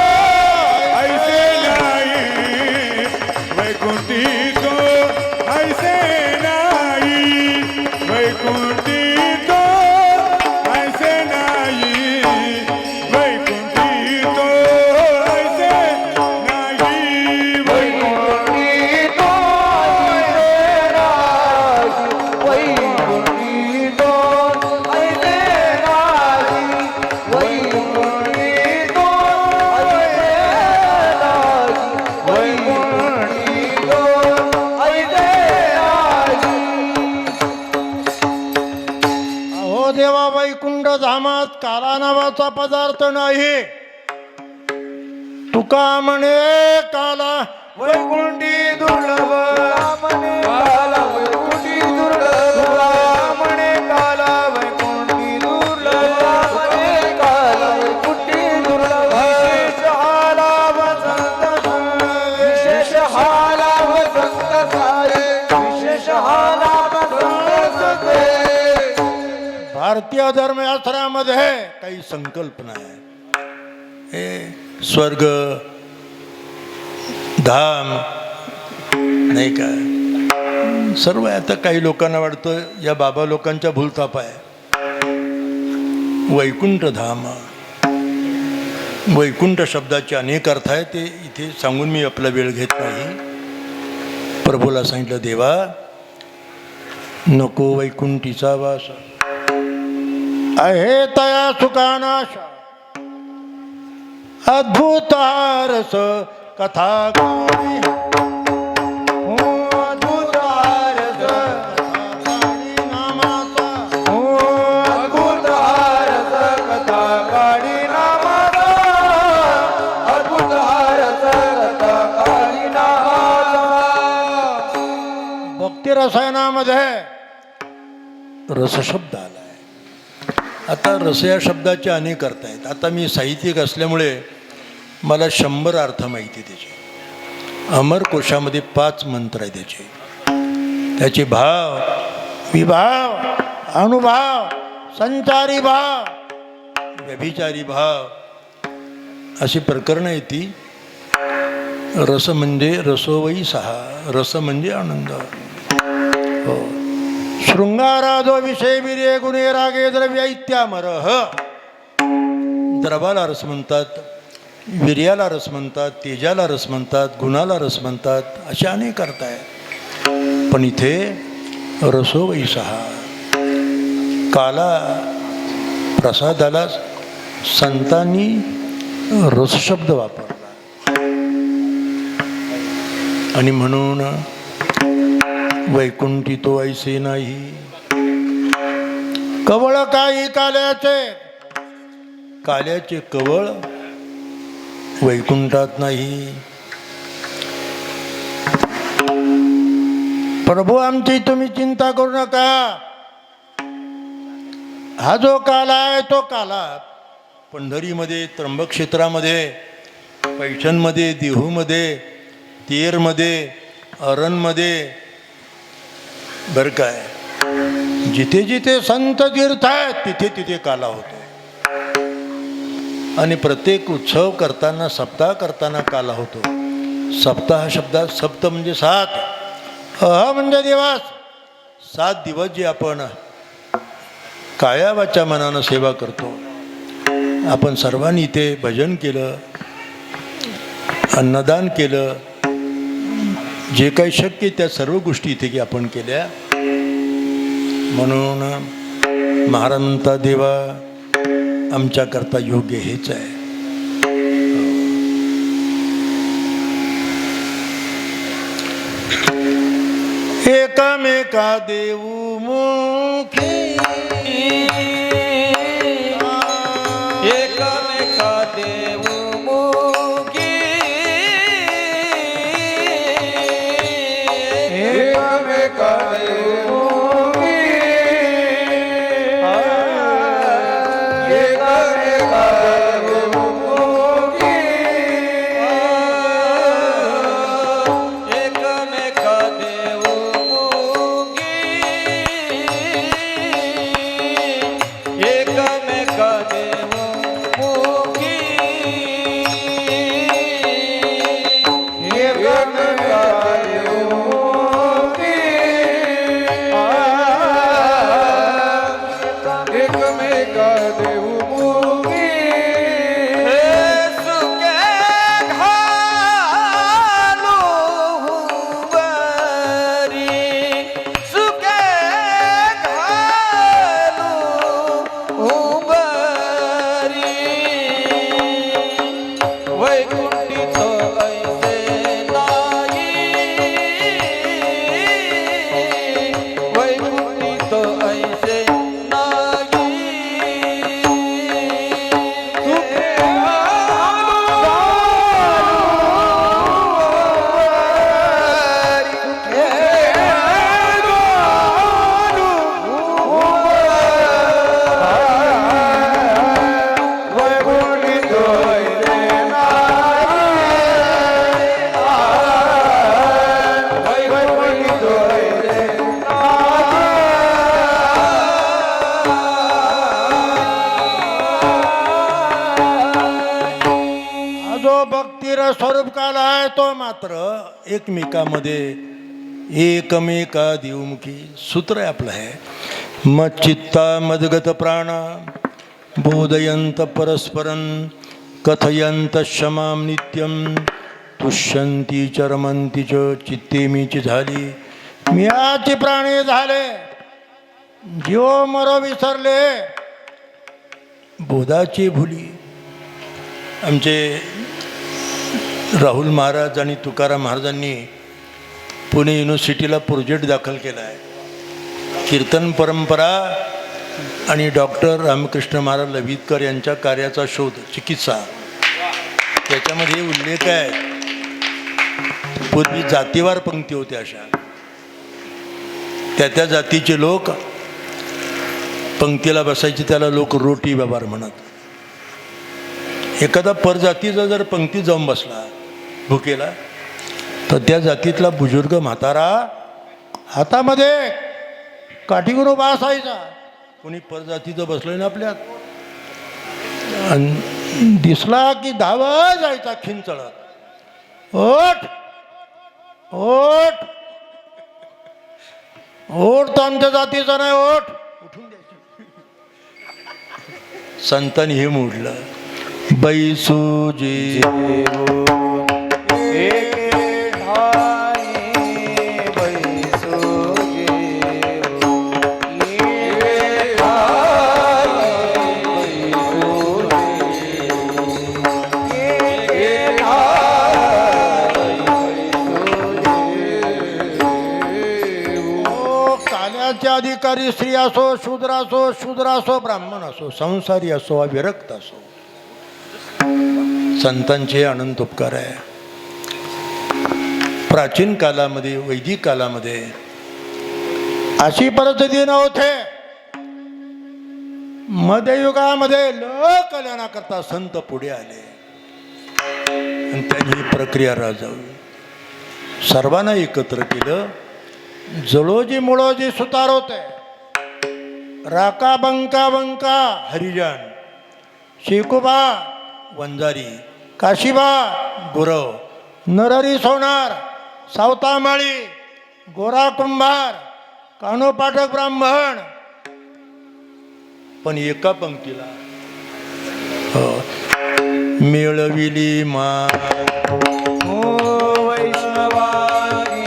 ऐसे नाही वैकुंठी तो ऐसे नाही वैकुंठी तो ऐसे नाही वैकुंठी तो ऐसे नाही वैकुंठी तो ऐसे नाही वैकुंठी तो ऐसे नाही वैकुंठी तो ऐसे नाही अहो देवा, वैकुंठ धामात काला नावाचा पदार्थ नाही. तुका म्हणे काला वैकुंठी दुर्लभ. म्हणे काला वैकुंठी दुर्लभ म्हणे काला वैकुंठी दुर्लभ म्हणे काला वैकुंठी दुर्लभ विशेष हाला वसंत विशेष हाला वसंत साये विशेष हाला वसंत सते. भारतीय धर्मशास्त्रामध्ये काही संकल्पना आहे. हे स्वर्ग धाम नाही का सर्व आहे. आता काही लोकांना वाटतं या बाबा लोकांच्या भूलथाप आहे. वैकुंठ धाम, वैकुंठ शब्दाचे अनेक अर्थ आहे. ते इथे सांगून मी आपला वेळ घेत नाही. प्रभूला सांगितलं देवा नको वैकुंठीचा वास आहे तया सुखानाश अद्भुत रस कथा गाणी. अद्भुत रस गाणी नामाचा अद्भुत रस कथा काळी नामाचा अद्भुत रस कथा काळी नामाचा. भक्ती रसायनामध्ये रसशब्द आलाय. आता रस या शब्दाचे अनेक अर्थ आहेत. आता मी साहित्यिक असल्यामुळे मला 100 अर्थ माहिती त्याचे. अमरकोशामध्ये 5 मंत्र आहे त्याचे. त्याचे भाव, विभाव, अनुभाव, संचारी भाव, व्यभिचारी भाव अशी प्रकरणं आहेत. ती रस म्हणजे रसोवई सहा. रस म्हणजे आनंद. हो. शृंगारादो विषय विरे गुणे रागे द्रव्य इत्यामरह. द्रवाला रस म्हणतात, वीर्याला रस म्हणतात, तेजाला रस म्हणतात, गुणाला रस म्हणतात. असे अनेक अर्थ आहेत. पण इथे रसो वैसहा काला प्रसादाला संतांनी रसशब्द वापरला. आणि म्हणून वैकुंठी तो ऐसे नाही कवळ काही काल्याचे, काल्याचे कवळ वैकुंठात नाही. प्रभू आमची तुम्ही चिंता करू नका. हा जो काला आहे तो काला पंढरीमध्ये, त्र्यंबक क्षेत्रामध्ये, पैठणमध्ये, देहूमध्ये, तेरमध्ये, अरणमध्ये, बरं काय, जिथे जिथे संत तीर्थ आहेत तिथे तिथे काला होतो. आणि प्रत्येक उत्सव करताना, सप्ताह करताना काला होतो. सप्ताह शब्दात सप्त म्हणजे 7, अह म्हणजे दिवस. 7 दिवस जे आपण काया वाचा मनानं सेवा करतो. आपण सर्वांनी इथे भजन केलं, अन्नदान केलं, जे काही शक्य त्या सर्व गोष्टी इथे की आपण केल्या. म्हणून महाराज म्हणतात, देवा आमच्याकरता योग्य हेच आहे. एकमेका देऊ मुखी, एकमेका देऊ मुखी, एकमेका देऊ मुखी, एकमेका देऊ मुखी, एकमेका देऊ मुखी, एकमेका देऊ मुखी, एकमेका देऊ मुखी, एकमेका देऊ मुखी. सुखे घालू हुबरी, सुखे घालू हुबरी, वैकुंठित ऐसे नाही, वैकुंठित ऐसे नाही. सुखे हा जो भक्तीर स्वरूप काला आहे तो मात्र एकमेकामध्ये, एकमेका देवमुखी. सूत्र आहे आपलं आहे, मच्चित्ता मदगत प्राण बोधयंत परस्परं कथयंत क्षमां नित्यं तुष्यंती च रमंती च चित्ते मीची झाली. मियाची प्राणी झाले, जीव मरो विसरले, बोधाची भुली. आमचे राहुल महाराज आणि तुकाराम महाराजांनी पुणे युनिव्हर्सिटीला प्रोजेक्ट दाखल केला आहे. कीर्तन परंपरा आणि डॉक्टर रामकृष्ण महाराज लवितकर यांच्या कार्याचा शोध, चिकित्सा. त्याच्यामध्ये उल्लेख आहे, पूर्वी जातीवार पंक्ती होत्या अशा. त्या त्या जातीचे लोक पंक्तीला बसायचे, त्याला लोक रोटी व्यवहार म्हणत. एखादा परजातीचा जर पंक्तीत जाऊन बसला भुकेला, तर त्या जातीतला बुजुर्ग म्हातारा हातामध्ये काठीवर उभा असायचा. कोणी परजातीचं बसलं ना आपल्यात, आणि दिसला की धावा जायचा खिंचळत, ओठ ओठ ओठ, तो आमच्या जातीचा नाही, ओठ उठून द्यायची. संतांनी हे मोडलं. बैसू जे एके ठाई बैसो जेवो, एके ठाई बैसो जेवो, एके ठाई बैसो जेवो. काल्याच्या अधिकार अधिकारी स्त्री असो, शूद्र असो, ब्राह्मण असो, संसारी असो, अविरक्त असो, संतांचे अनंत उपकार आहे. प्राचीन कालामध्ये, वैदिक कालामध्ये अशी परिस्थिती नव्हते. मध्ययुगामध्ये लोककल्याणाकरता संत पुढे आले आणि त्यांनी ही प्रक्रिया राबवली. सर्वांना एकत्र केलं. जळोजी मुळोजी सुतार होते. राका बंका बंका हरिजन, शेकोबा वंजारी, काशीबा गुरव, नरहरी सोनार, सावतामाळी, गोरा कुंभार, कानोपाठक ब्राह्मण. पण एका पंक्तीला मिळविली मा वैष्णवानी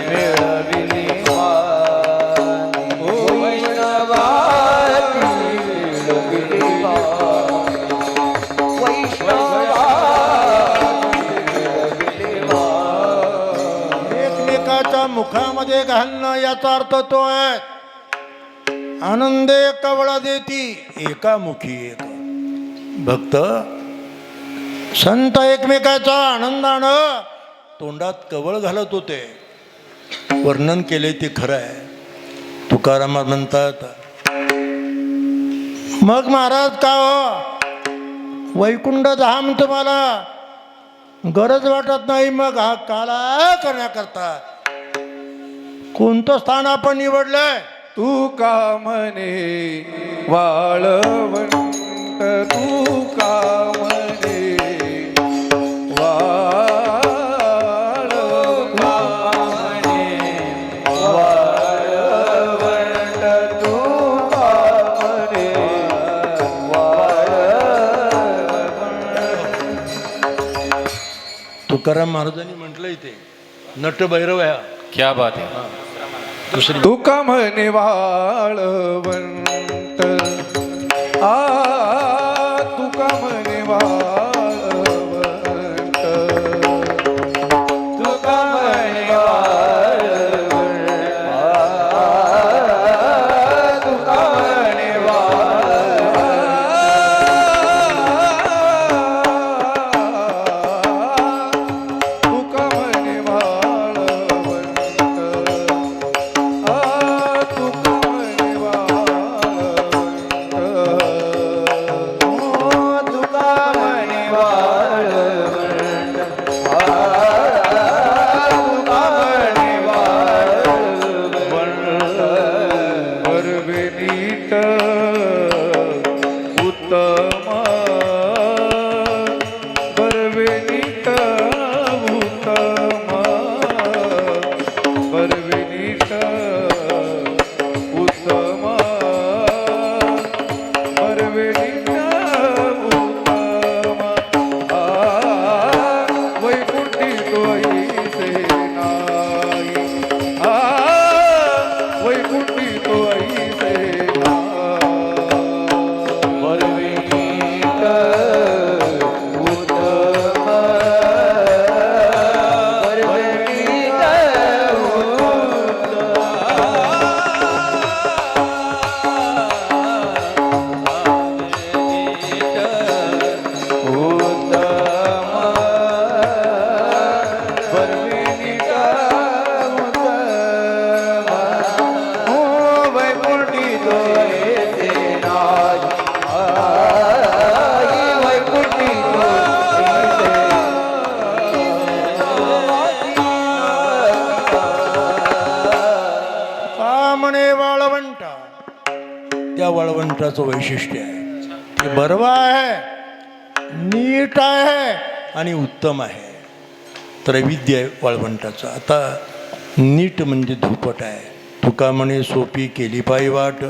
मिळविली वाणी. वैष्णवानी मिळविली वाणी. वैष्णवानी मिळविली वाणी. एकमेकाच्या मुखामध्ये घालणं याचा अर्थ तो आहे आनंदे कवळ देती एकामुखी एक. भक्त संत एकमेकाच्या आनंदानं तोंडात कवळ घालत होते. वर्णन केले ते खरं आहे. तुकाराम म्हणतात, मग महाराज का हो वैकुंठ धाम तुम्हाला गरज वाटत नाही, मग हा काला करण्याकरता कोणतं स्थान आपण निवडलंय? तू का म्हणे वाळवंट, तू का म्हणे वाळवंट, वाळवंट, तू का म्हणे वाळवंट. तुकाराम महाराजांनी म्हटलंय ते नटभैरव आहे. क्या बात है. दुसरी तू का म्हणे वाळवंट, आ तू का म्हणे वाळवंट, तू का म्हणे वाळवंट, तू का म्हणे वाळवंट, तू का म्हणे वाळवंट, तू का म्हणे वाळवंट, तू का म्हणे वाळवंट, तू का म्हणे वाळवंट. बरवे नीट उत्तम, बरवे नीट उत्तम, बरवे नीट उत्तम, बरवे नीट उत्तम. वैकुंठी तोयीसे नाही, वैकुंठी तोयीसे नाही. बरवे नीट उत्तम, बरवे नीट का म्हणे वाळवंट. त्या वाळवंटाचं वैशिष्ट्य आहे ते बरवा आहे, नीट आहे आणि उत्तम आहे. त्रैविध्य आहे वाळवंटाचं. आता नीट म्हणजे धुपट आहे. तुका म्हणे सोपी केली पायी वाट,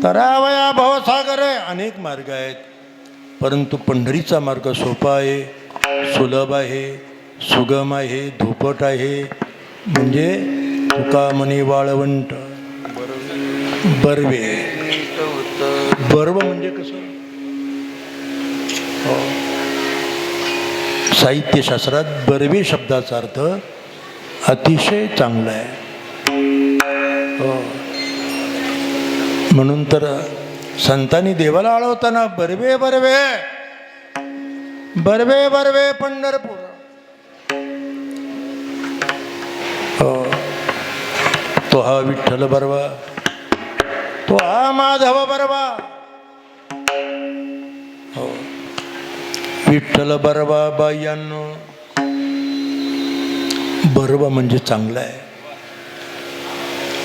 तरावया भवसागर आहे. अनेक मार्ग आहेत, परंतु पंढरीचा मार्ग सोपा आहे, सुलभ आहे, सुगम आहे, धुपट आहे. म्हणजे तुका म्हणे वाळवंट. बर्वे, बर्व म्हणजे कसं? हो. साहित्यशास्त्रात बर्वे शब्दाचा अर्थ अतिशय चांगला आहे. हो. म्हणून तर संतांनी देवाला आळवताना बरवे बरवे बरवे बरवे पंढरपूर, हो तो हा विठ्ठल बरवा, तो हा माधव बरवा, हो विठ्ठल बरवा बायांनो. बरवा म्हणजे चांगलं आहे,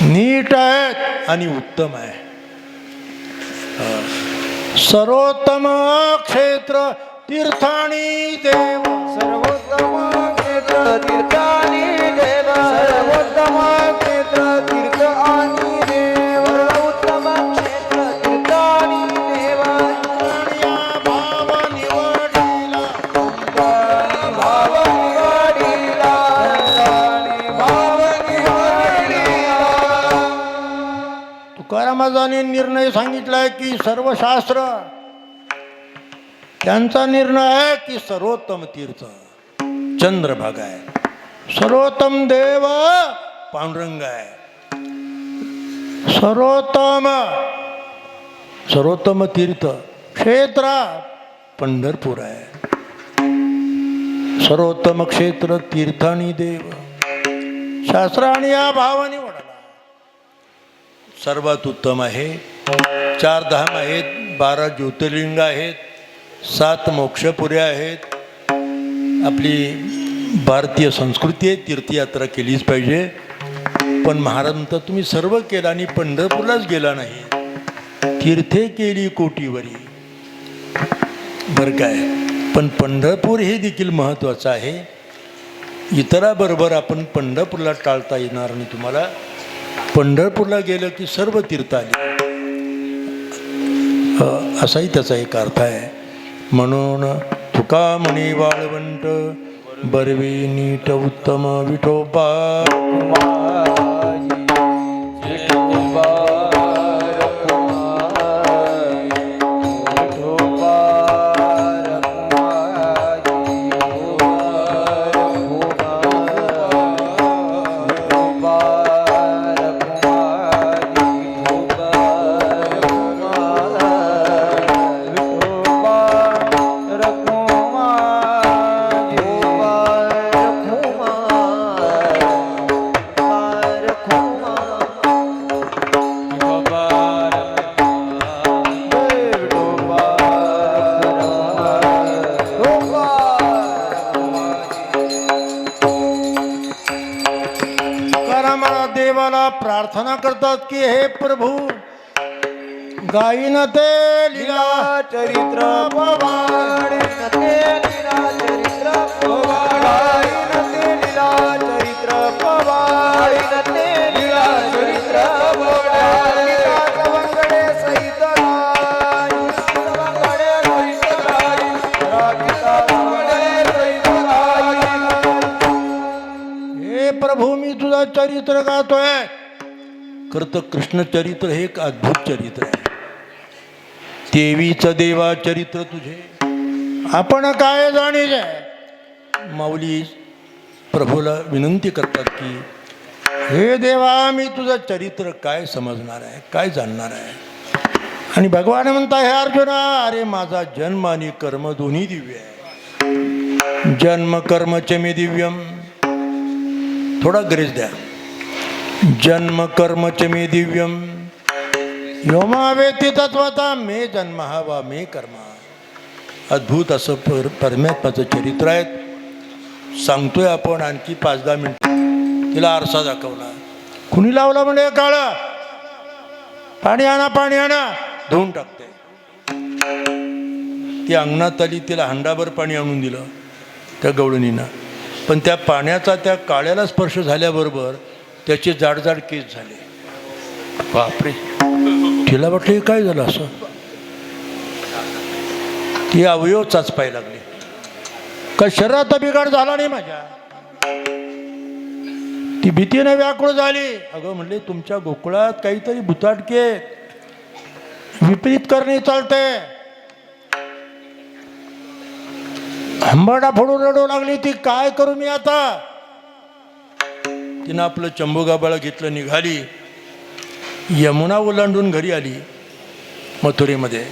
नीट आहे आणि उत्तम आहे. सर्वोत्तम क्षेत्र तीर्थानी देव, सर्वोत्तम क्षेत्र तीर्थानी देव, सर्वोत्तम क्षेत्र तीर्थ आणि देव, सर्वोत्तम क्षेत्र तीर्थानी देव. भाव निवडीला, भाव निवडीला, भाव निवडीला. तुकारामाने निर्णय सांगितलाय की सर्व शास्त्र त्यांचा निर्णय आहे की सर्वोत्तम तीर्थ चंद्रभागा आहे, सर्वोत्तम देव पांडुरंग आहे, सर्वोत्तम तीर्थ क्षेत्र पंढरपूर आहे, सर्वोत्तम क्षेत्र तीर्थानी देव. शास्त्राने या भावाने वडला सर्वात उत्तम आहे. 4 धाम आहेत, 12 ज्योतिर्लिंग आहेत, 7 मोक्षपुऱ्या आहेत. आपली भारतीय संस्कृती आहे, तीर्थयात्रा केलीच पाहिजे. पण महाराज म्हणतात तुम्ही सर्व केलं आणि पंढरपूरलाच गेला नाही. तीर्थे केली कोटीवरी, बरं काय. पण पंढरपूर हे देखील महत्त्वाचं आहे. इतराबरोबर आपण पंढरपूरला टाळता येणार नाही. तुम्हाला पंढरपूरला गेलं की सर्व तीर्थ आली, असाही त्याचा एक अर्थ आहे. म्हणून तुका म्हणे वाळवंट बरवे नीट उत्तम विठोबा. देवाला प्रार्थना करतात की हे प्रभू गायीन ते लीला चरित्र पवाडे, ते लीला चरित्र पवाडे, ते लीला चरित्र पवाडे, ते लीला चरित्र पवाडे. सवंगडे सहित गाई, सवंगडे सहित गाई, राधिका सवंगडे सहित गाई. हे प्रभू मी तुझा चरित्र गातोय. खरं कृष्ण चरित्र हे एक अद्भुत चरित्र आहे. देवीचं देवा चरित्र तुझे आपण काय जाणीले. माऊली प्रभूला विनंती करतात की हे देवा मी तुझं चरित्र काय समजणार आहे, काय जाणणार आहे. आणि भगवान म्हणता हे अर्जुना, अरे माझा जन्म आणि कर्म दोन्ही दिव्य आहे. जन्म कर्मचे मे दिव्यम, थोडा ग्रेस द्या. जन्म कर्मचे मे दिव्यम योमा वेती तत्वता मे जन्म वा मे कर्म. अद्भुत असं परमात्म्याचं चरित्र आहे. सांगतोय आपण. आणखी 5-10 मिनिट तिला आरसा दाखवला. कुणी लावला म्हणजे काळा पाणी आणा धुवून टाकते. ती अंगणात आली, तिला हंडाभर पाणी आणून दिलं त्या गवळणीनं. पण त्या पाण्याचा त्या काळ्याला स्पर्श झाल्याबरोबर त्याचे जाड केस झाले. बापरे, तिला वाटलं हे काय झालं असं. ती अवयव चाचपायला लागली. का शरीराचा बिघाड झाला नाही माझ्या. ती भीतीने व्याकुळ झाली. अगं म्हणले तुमच्या गोकुळात काहीतरी भुताटके विपरीत करणे चालते. हंबाडा फोडून रडू लागली. ती काय करू मी आता. तिनं आपलं चंबू गाबाळं घेतलं, निघाली. यमुना ओलांडून घरी आली मथुरेमध्ये.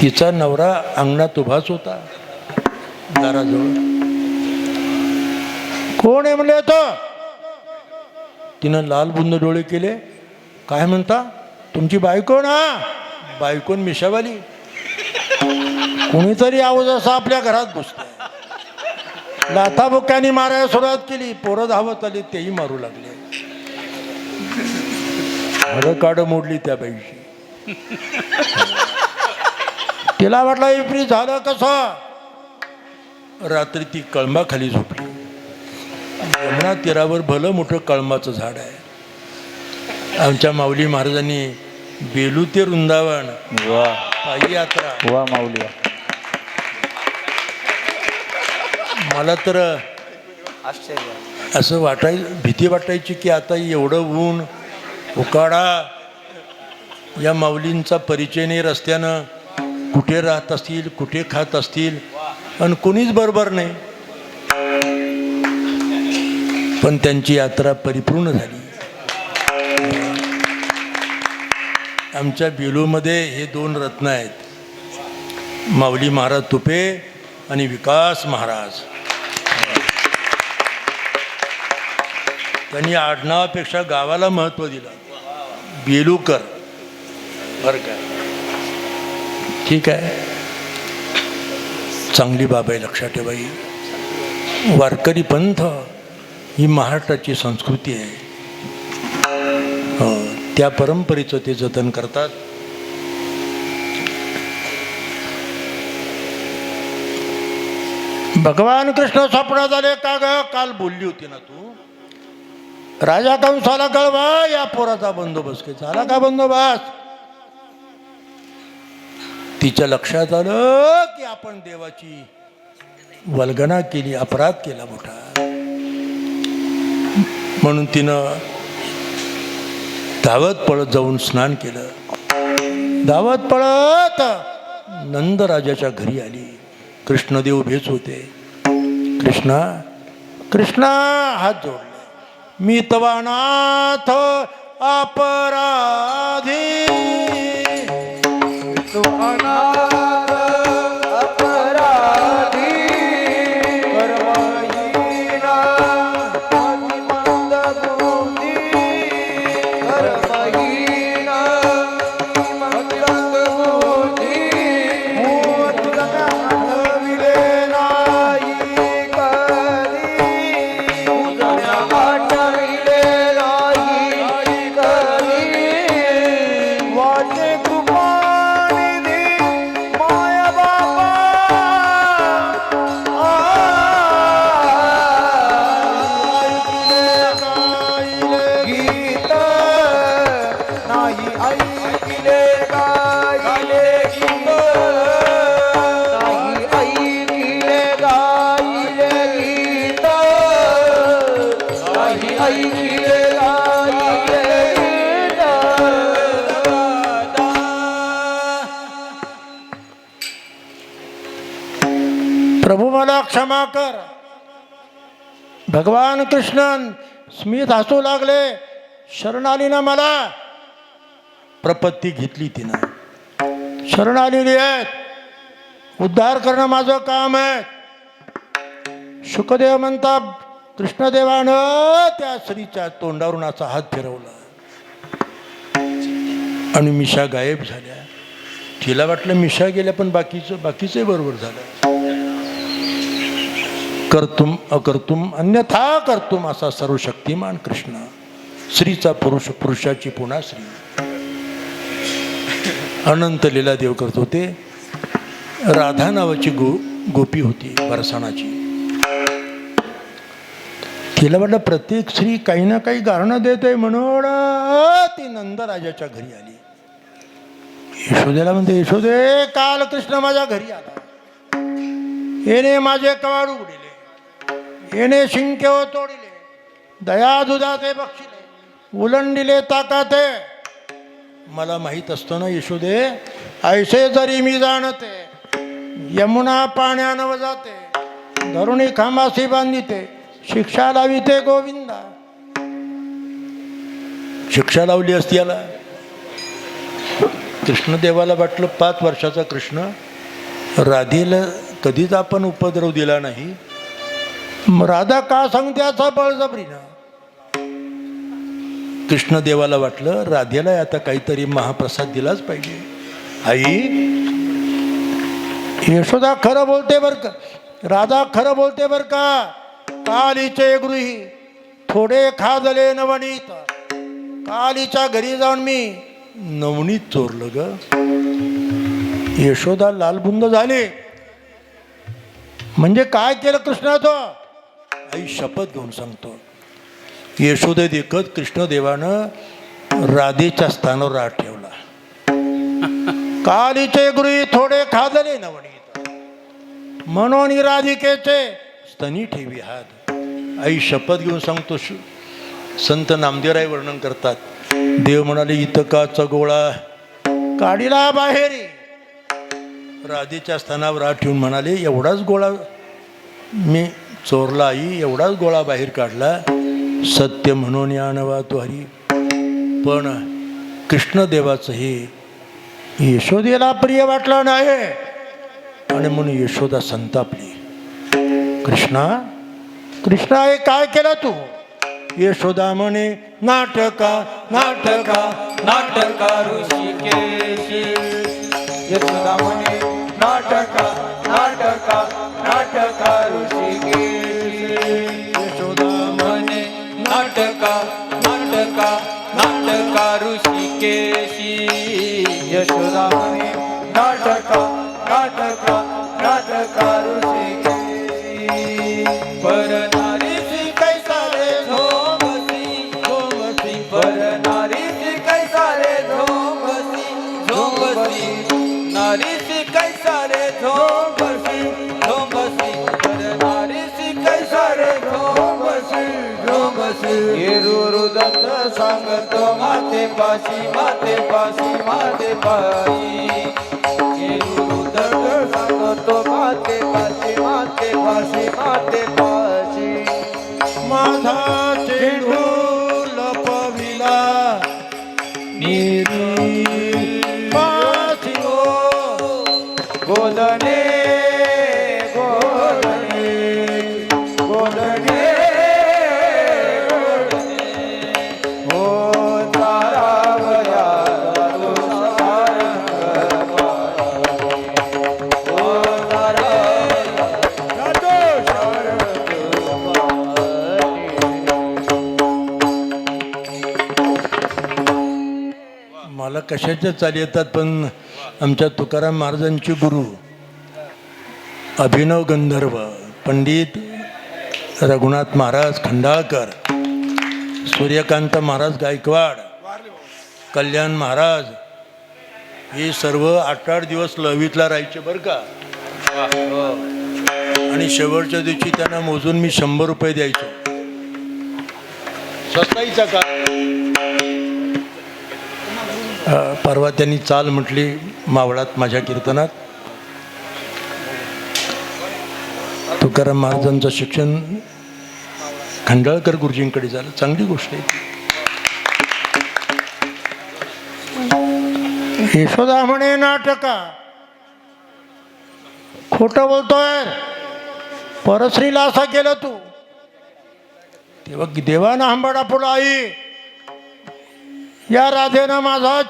तिचा नवरा अंगणात उभाच होता दाराजवळ. कोण आहे म्हणले तो? तिनं लाल बुंद डोळे केले. काय म्हणता? तुमची बायको ना? बायकोन मिशावाली. कोणीतरी आवाज असा आपल्या घरात घुसतोय. लाथाबुक्क्यांनी मारायला सुरुवात केली. पोरं धावत आली, तेही मारू लागले. काड मोडली त्या बाईची. तिला वाटलं इपरी झालं कसं. रात्री ती कळंबाखाली झोपली. यमुना तीरावर भलं मोठं कळंबाचं झाड आहे. आमच्या माऊली महाराजांनी बेलू ते वृंदावन वा पायी यात्रा. वा माऊली. मला तर आश्चर्य. असं भीती वाटायची की आता एवढं ऊन उकाडा, या माऊलींचा परिचय नाही. रस्त्यानं कुठे राहत असतील, कुठे खात असतील, आणि कोणीच बरोबर नाही. पण त्यांची यात्रा परिपूर्ण झाली. आमच्या बेलूमध्ये हे 2 रत्न आहेत, माऊली महाराज तुपे आणि विकास महाराज. त्यांनी आडनावापेक्षा गावाला महत्त्व दिलं. बेलूकर बरं का. ठीक आहे, चांगली बाब आहे, लक्षात ठेवा. ही वारकरी पंथ ही महाराष्ट्राची संस्कृती आहे. त्या परंपरेचं ते जतन करतात. भगवान कृष्ण स्वप्नात आले का ग? काल बोलली होती ना तू. राजा कंसाला कळवा या पोराचा बंदोबस्त केला. झाला का बंदोबस्त? तिच्या लक्षात आलं की आपण देवाची वल्गना केली, अपराध केला मोठा. म्हणून तिनं धावत पळत जाऊन स्नान केलं. धावत पळत नंद राजाच्या घरी आली. कृष्णदेव उभेच होते. कृष्णा कृष्णा हात जोडले. मी तवा नाथ अपराधी. प्रभू मला क्षमा कर. भगवान कृष्णन स्मित हसू लागले. शरण आली ना मला. प्रपत्ती घेतली तिनं. शरण आलेली आहेत. उद्धार करणं माझं काम आहे. शुकदेव म्हणतात कृष्णदेवानं त्या स्त्रीच्या तोंडावरून असा हात फिरवला आणि मिशा गायब झाल्या. तिला वाटलं मिशा गेल्या, पण बाकीचं बरोबर झालं. कर्तुम अकर्तुम अन्यथा कर्तुम असा सर्वशक्तिमान कृष्ण. स्त्रीचा पुरुष, पुरुषाची पुन्हा स्त्री. अनंत लीला देव करत होते. राधा नावाची गोपी होती बरसाणाची. तिला वाटलं प्रत्येक स्त्री काही ना काही गारणं देते, म्हणून ती नंदराजाच्या घरी आली. यशोदेला म्हणते, यशोदे काल कृष्ण माझ्या घरी आला. येणे माझे कवाड उघडिले, येणे शिंके तोडिले, दया दुधाते बक्षिले, उलंडिले ताकाते. मला माहीत असतं ना यशोदे, ऐसे जरी मी जाणते, यमुना पाण्यानं वजाते, धरुणी खांबासी बांधिते, शिक्षा लाविते गोविंदा. शिक्षा लावली असती याला. कृष्णदेवाला वाटलं 5 वर्षाचा कृष्ण, राधेला कधीच आपण उपद्रव दिला नाही, मग राधा का सांगते असा बळजबरीनं. कृष्णदेवाला वाटलं राधेला आता काहीतरी महाप्रसाद दिलाच पाहिजे. आई यशोदा खरं बोलते बर का, राधा खरं बोलते बर का. कालीचे गृही थोडे खाजले नवनीत, कालीच्या घरी जाऊन मी नवनीत चोरलं ग. यशोदा लालबुंद झाली. म्हणजे काय केलं कृष्णाचं? आई शपथ घेऊन सांगतो, यशोदे देखत कृष्णदेवानं राधेच्या स्थानावर राग ठेवला. कालीचे गृही थोडे खाजले नवनीत, म्हणून राधिकेचे स्तनी ठेवी हात. आई शपथ घेऊन सांगतो, संत नामदेवराय वर्णन करतात, देव म्हणाले इतकाचा गोळा काढीला बाहेरी. राधेच्या स्थानावर राग ठेवून म्हणाले एवढाच गोळा मी चोरला आई, एवढाच गोळा बाहेर काढला, सत्य म्हणून आणवा तो हरी. पण कृष्णदेवाचं हे यशोदेला प्रिय वाटलं नाही आणि म्हणून यशोदा संतापली. कृष्णा कृष्णा हे काय केलं तू? यशोदा म्हणे नाटका नाटका नाटका ऋषिकेशी. यशोदा म्हणे नाटका नाटका नाटका ऋषिकेशी. यशोदा म्हणे नाटका नाटका नाटका ऋषिकेशी. यशोदा म्हणे नाटका नाटका नाटका ऋषिकेशी. पर नारीची कैसा रे झोंबसी झोंबसी, पर नारीची कैसा रे झोंबसी झोंबसी, नारीची कैसा रे झोंबसी झोंबसी, पर नारीची कैसा रे झोंबसी झोंबसी. येरूर दत्त सांगतो माते पाशी माते पाशी माते पाशी. येरूर दत्त सांगतो माते पाशी माते पाशी माते पाशी. माझा चेंडू लपविला निरी पाशी हो. गोदणे गोदणे गोदणे हो तारावया मला कशाच्या चाली येतात, पण आमच्या तुकाराम महाराजांचे गुरु अभिनव गंधर्व पंडित रघुनाथ महाराज खंडाळकर, सूर्यकांत महाराज गायकवाड, कल्याण महाराज, हे सर्व 8-8 दिवस लहवीतला राहायचे बरं का. आणि शेवटच्या दिवशी त्यांना मोजून मी 100 रुपये द्यायचो. स्वस्ताईचा का. परवा त्यांनी चाल म्हटली मावळात माझ्या कीर्तनात. तुकाराम महाराजांचं शिक्षण खंडाळकर गुरुजींकडे झालं, चांगली गोष्ट आहे. यशोदा म्हणे नाटका, खोटं बोलतोय, परश्रीला असा केलं तू. तेव्हा देवानं आंबाडा फुला, आई या राधेनं माझा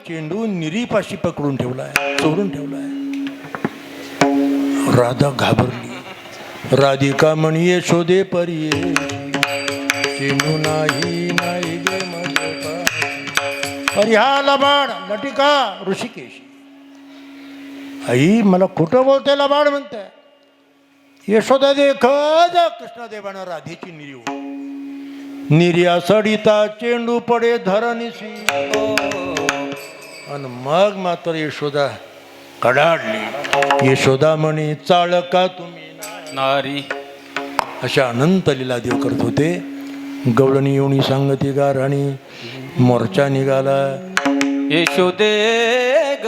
चेंडू निरीपाशी पकडून ठेवलाय, चोरून ठेवलाय. राधा घाबरली. राधिका म्हणी यशोदे परी चेंडू नाही नाही गे माझे परी हा लबाड लटिका ऋषिकेश. आई मला खोटं बोलते, लबाड म्हणते. यशोदा देखत कृष्णदेवानं राधेची निर्या सडिता चेंडू पडे धरणीशी. आणि मग मात्र यशोदा कडाडली. यशोदा म्हणे चाळका तुम्ही नारी. अशा अनंत लीला देव करत होते. गवळणी येऊनी सांगती गाराणी मोर्चा निघाला. यशोदे ग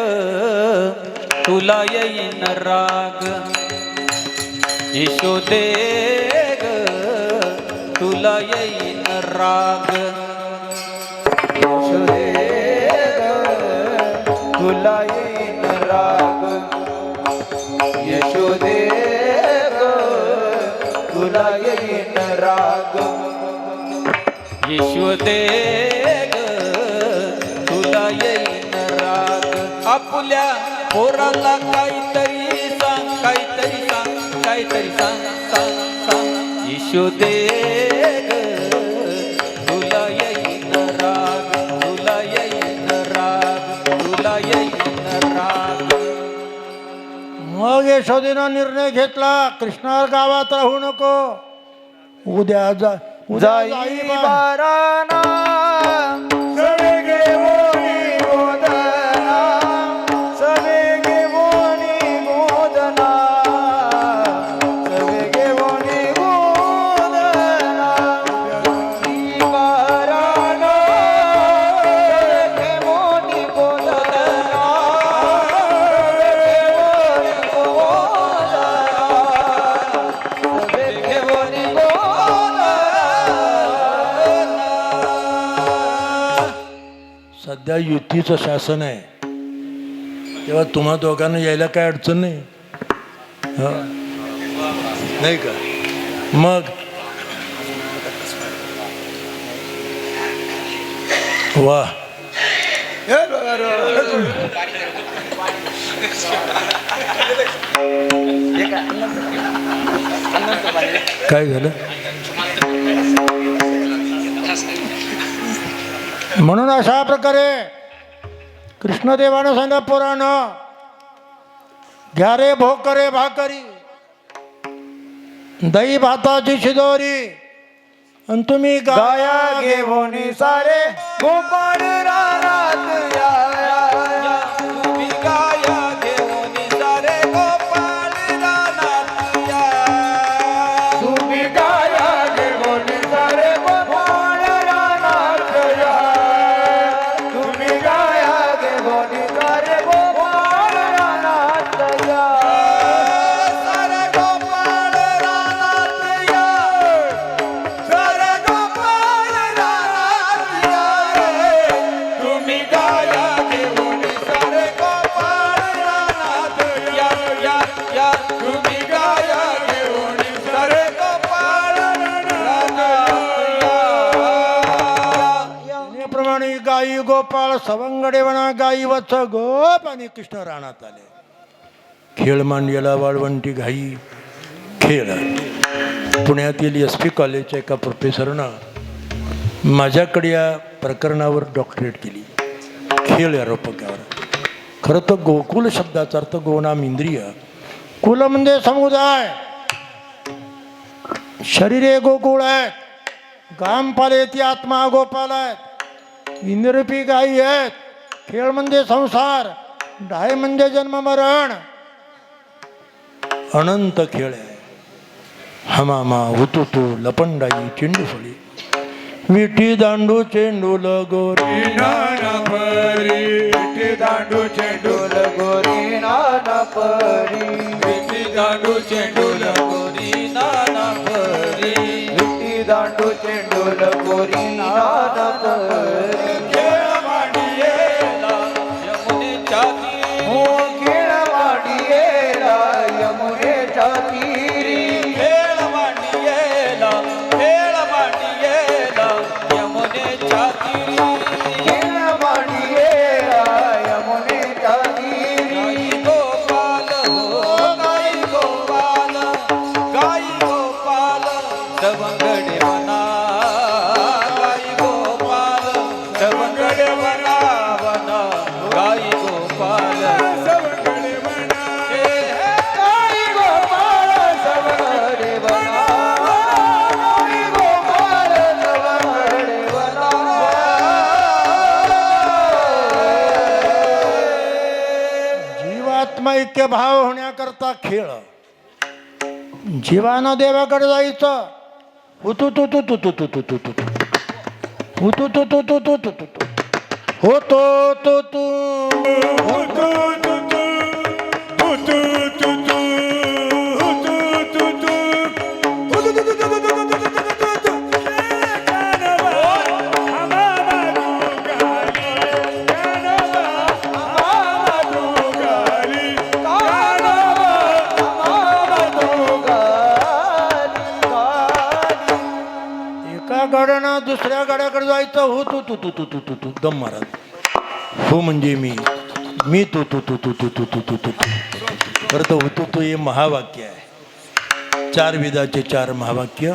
तुला येईन राग. यशोदे ग तुला येईन राग. तुला येईन राग यशोदे ग तुला येईन राग यशोदे ग तुला येईन राग आपल्या पोराला काहीतरी सांग काहीतरी सांग काहीतरी सांग सांग सांग यशोदे ग तुला येईन राग तुला येईन राग तुला येईन राग मग यशोदेनं निर्णय घेतला कृष्णावर गावात राहू नको उद्या जाई बाराना सवे घेऊनी गोदना सवे घेऊनी गोदना सवे घेऊनी गोदना जाई बाराना सवे घेऊनी गोदना सवे घेऊनी गोदना सध्या युतीचं शासन आहे तेव्हा तुम्हा दोघांना यायला काय अडचण नाही हा. नाही का मग वा काय झालं म्हणून अशा प्रकारे कृष्णदेवानं सांगा पोरानं घ्या रे भोकरे भाकरी दही भाताची शिदोरी आणि तुम्ही गाया घेऊनी सारे गोपाळ रानात या तुम्ही गाया घेऊन सारे गोपाळ रानात या तुम्ही गाया घेऊनी सारे गोपाळ रानात या तुम्ही गाया घेऊनी सारे गोपाळ रानात या सारे गोपाळ रानात या सारे गोपाळ रानात या तुम्ही गाया घेऊन सारे गोपाळ रानात या या या तुम्ही गाया घेऊन सारे गोपाळ रानात या नेप्रमाणे गाई गोपाळ सवंगडे म्हणा गाई वत्स गोप आणि कृष्ण रानात आले खेळ मांडलेला वाळवंटी घाई खेळ पुण्यातील एस पी कॉलेजच्या एका प्रोफेसरनं माझ्याकडे या प्रकरणावर डॉक्टरेट केली खेळ या रूपकावर खरं तर गोकुल शब्दाचा अर्थ गोनाम इंद्रिय कुल म्हणजे समुदाय शरीरे गोकुळ आहेत गाम पाले ती आत्मा गोपाल आहेत इंद्रपी गायी आहेत खेळ म्हणजे संसार डाय म्हणजे जन्म मरण अनंत खेळ आहे हमामा हुतुतू लपंडाई चेंडूफळी विठी दांडू चेंडू लगोरी विठी दांडू चेंडूल गोरी नाना परी विठी दांडू चेंडूल गोरी नाना परी विठी दांडू चेंडूल गोरी नाना परी खेळ मांडियेला यमुनेच्या तीरी हो खेळ मांडियेला यमुनेच्या तीरी खेळ मांडियेला यमुनेच्या तीरी खेळ मांडियेला यमुनेच्या तीरी गाई गोपाल हो गाई गोपाल सवंगडे वना गाई गोपाल सवंगडे वना वना गाई गोपाल सवंगडे म्हणा गाई गोपाळ सवंगडे वना गाई गोपाळ सवंगडे वना जीवात्मा ऐक्य भाव होण्याकरता खेळ जीवानं देवाकडे जायचं हुतू तू तू तू तू तू तू तू तू हुतू तू तू तू तू तू तू तू होतो तो तू हुतू तुतू हुतू तुतू हुतू तुतू हुतू तुतू कानवा हमामा गाले कानवा दुसऱ्या गाड्याकडे जायचं. हो तू तू तू तू तू तू तू दम मारा. हो म्हणजे मी तू तू तू तू तू तू तू तू तू खरं तर हो तू हे महावाक्य आहे. 4 वेदाचे 4 महावाक्य.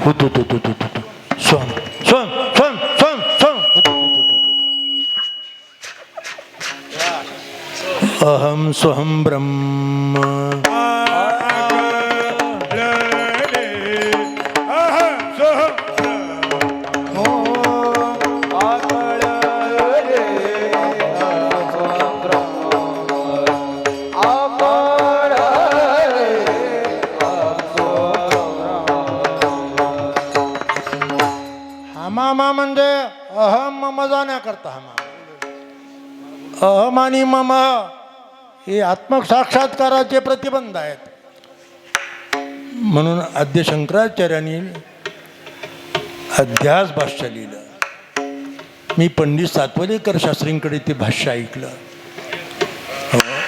हो तू तू तू तू तू तू स्वम स्वम स्वम स्वम स्वम. अहम स्वहम ब्रह्म हमामा म्हणजे अहम मम जाण्याकरता. हमामा अहम आणि मम हे आत्मसाक्षात्काराचे प्रतिबंध आहेत. म्हणून आद्य शंकराचार्यांनी अध्यास भाष्य लिहिलं. मी पंडित सातवलेकर शास्त्रींकडे ते भाष्य ऐकलं.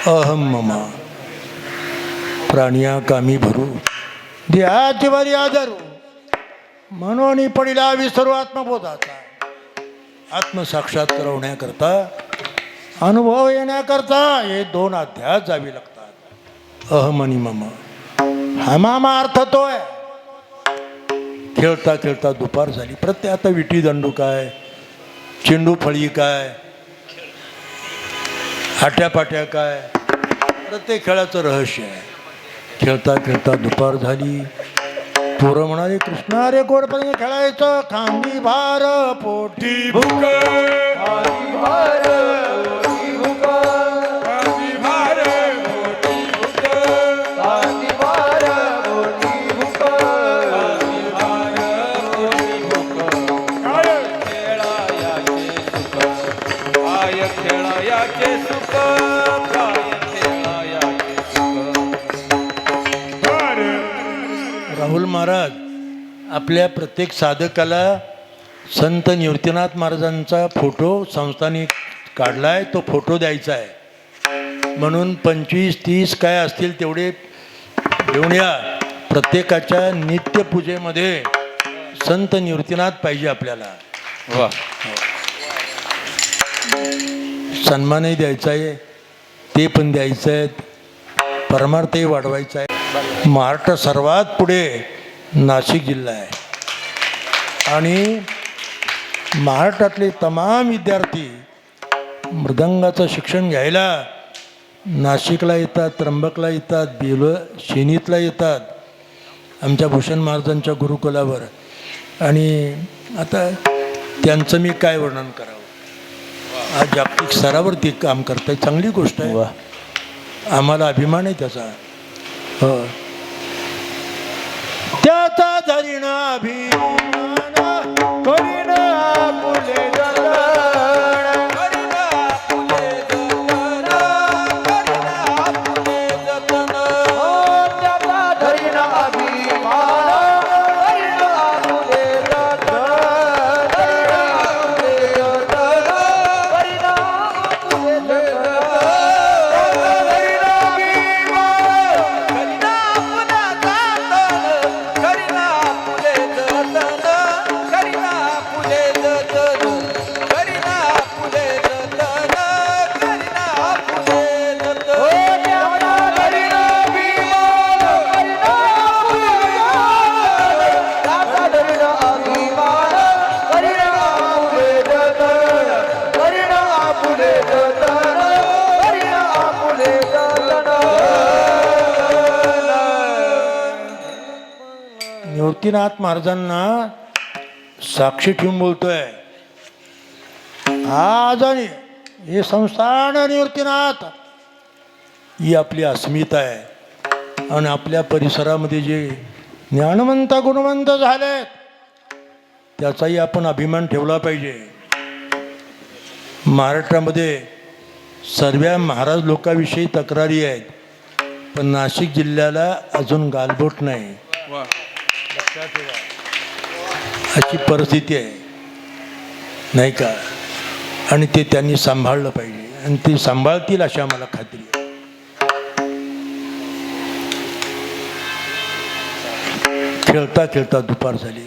अहम मम प्राणिया कामी भरू देहाची बरी आदरू म्हणून पडिला विसरू आत्मबोधाचा. आत्मसाक्षात्कार होण्याकरता अनुभव येण्याकरता हे 2 अध्यास जावी लागतात. अहम आणि मम. हमामा अर्थ तो आहे. खेळता खेळता दुपार झाली. प्रत्येक आता विटी दंडू काय, चेंडू फळी काय, हाट्यापाट्या काय, प्रत्येक खेळाचं रहस्य आहे. खेळता खेळता दुपार झाली. पोरं म्हणाले कृष्णा रे गोडपणे खेळायचं. खांदी भार पोटी भूक. खांदी भार पोटी भूक. खांदी भार पोटी भूक. खांदी भार पोटी भूक. खांदी भार पोटी भूक. काय खेळायाचे सुख काय खेळायाचे सुख काय खेळायाचे सुख. राहुल महाराज आपल्या प्रत्येक साधकाला संत निवृत्तीनाथ महाराजांचा फोटो संस्थांनी काढलाय. तो फोटो द्यायचा आहे. म्हणून 25-30 काय असतील तेवढे घेऊन या. प्रत्येकाच्या नित्यपूजेमध्ये संत निवृत्तीनाथ पाहिजे आपल्याला. वा सन्मानही द्यायचा आहे, ते पण द्यायचं आहेत, परमार्थही वाढवायचा आहे. महाराष्ट्र सर्वात पुढे नाशिक जिल्हा आहे आणि महाराष्ट्रातले तमाम विद्यार्थी मृदंगाचं शिक्षण घ्यायला नाशिकला येतात, त्र्यंबकला येतात, शेनीतला येतात आमच्या भूषण महाराजांच्या गुरुकुलावर. आणि आता त्यांचं मी काय वर्णन करावं. आज जागतिक स्तरावरती काम करताय, चांगली गोष्ट आहे. आम्हाला अभिमान आहे त्याचा. हो त्याचा धरीण अभिमान करीन आपुले जतन. करीना फुले जतन करीना फुले जतन. त्याचा धरीन अभिमान करीन आपुले जतन. करीन आपुले जतन. करीन आपुले जतन. करीना फुला जतन करीना फुले जतन. करीना फुले जतन करीना फुले जतन. करीना फुले जतन. त्याचा धरीन अभिमान करीन आपुले जतन. करीन आपुले जतन. करीन आपुले जतन. निवृत्तीनाथ महाराजांना साक्षी ठेवून बोलतोय आज. आणि हे संस्थान निवृत्तीनाथ ही आपली अस्मिता आहे. आणि आपल्या परिसरामध्ये जे ज्ञानवंत गुणवंत झालेत त्याचाही आपण अभिमान ठेवला पाहिजे. महाराष्ट्रामध्ये सर्व महाराज लोकांविषयी तक्रारी आहेत, पण नाशिक जिल्ह्याला अजून गालबोट नाही. अशी परिस्थिती आहे नाही का. आणि ते त्यांनी सांभाळलं पाहिजे आणि ते सांभाळतील अशी आम्हाला खात्री आहे. खेळता खेळता दुपार झाली.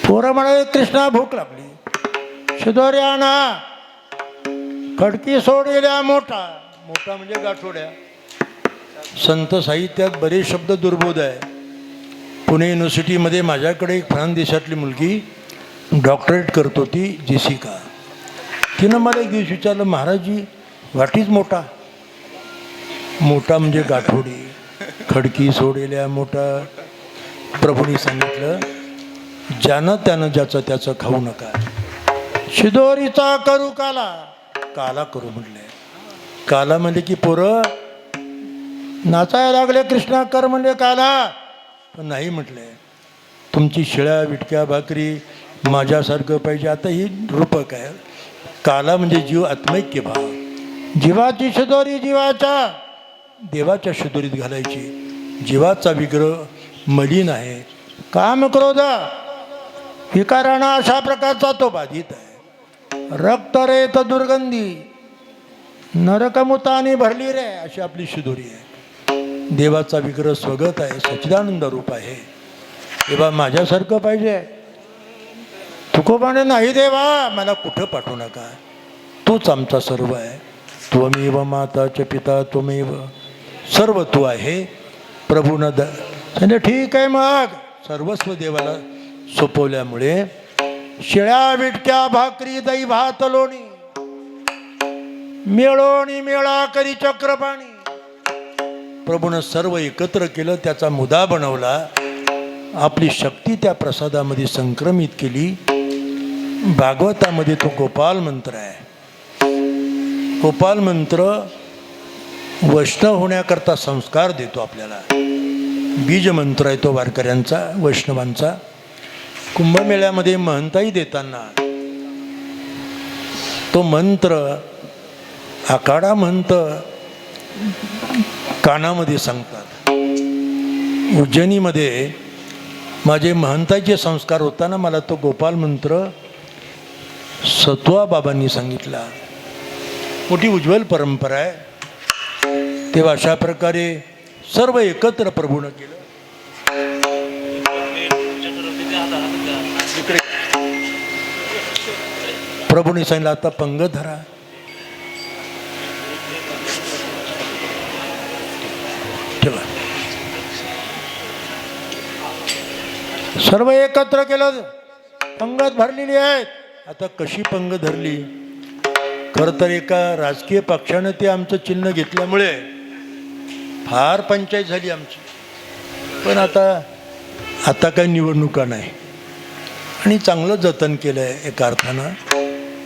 पोरं म्हणाले कृष्णा भूक लागली, शिदोरी आणा. खडकी सोडलेल्या मोठा, मोठा म्हणजे गाठोड्या. संत साहित्यात बरेच शब्द दुर्बोध आहे. पुणे युनिव्हर्सिटीमध्ये माझ्याकडे एक फ्रान्स देशातली मुलगी डॉक्टरेट करत होती, जेसिका. तिनं मला एक दिवस विचारलं, महाराजजी व्हॉट इज मोठा? मोठा म्हणजे गाठोडी, खडकी सोडलेल्या मोठा. प्रभूंनी सांगितलं, ज्यानं त्यानं ज्याचं त्याचं खाऊ नका. शिदोरीचा करू काला, काला करू म्हटले. काला म्हणजे की पोरं नाचायला लागले, कृष्णा कर म्हणले काला. पण नाही म्हटले, तुमची शिळ्या विटक्या भाकरी माझ्यासारखं पाहिजे. आता ही रूपक आहे. काला म्हणजे जीव, आत्मैक्य भाव. जीवाची शिदोरी जीवाच्या देवाच्या शिदोरीत घालायची. जीवाचा विग्रह मलिन आहे, काम क्रोध विकारांना अशा प्रकारचा तो बाधित आहे. रक्त रेत दुर्गंधी नरकमुताने भरली रे, अशी आपली शिदोरी आहे. देवाचा विग्रह स्वगत आहे, सच्चिदानंद रूप आहे. तेव्हा माझ्यासारखं पाहिजे. तुकोबाने नाही देवा मला कुठं पाठवू नका, तूच आमचा सर्व आहे. त्वमेव माता च पिता त्वमेव, सर्व तू आहे. प्रभूनं म्हणजे ठीक आहे. मग सर्वस्व देवाला सोपवल्यामुळे शिळ्या विटक्या भाकरी दही भात लोणी मिळोणी मेळा करी चक्रपाणी. प्रभूनं सर्व एकत्र केलं, त्याचा मुदा बनवला, आपली शक्ती त्या प्रसादामध्ये संक्रमित केली. भागवतामध्ये तो गोपाल मंत्र आहे. गोपाल मंत्र वैष्णव होण्याकरता संस्कार देतो आपल्याला. बीज मंत्र आहे तो वारकऱ्यांचा, वैष्णवांचा. कुंभमेळ्यामध्ये महंताई देताना तो मंत्र आखाडा महंत कानामध्ये सांगतात. उज्जैनीमध्ये माझे महंताचे संस्कार होताना मला तो गोपाल मंत्र सत्वा बाबांनी सांगितला. मोठी उज्ज्वल परंपरा आहे. तेव्हा अशा प्रकारे सर्व एकत्र प्रभूनं केलं. प्रभूने सांगितलं, आता पंगत धरा. ठेवा. सर्व एकत्र केलं, पंगत भरलेली आहे. आता कशी पंगत धरली? खरं तर एका राजकीय पक्षानं ते आमचं चिन्ह घेतल्यामुळे फार पंचायत झाली आमची. पण आता काही निवडणुका नाही आणि चांगलं जतन केलं आहे एका अर्थानं.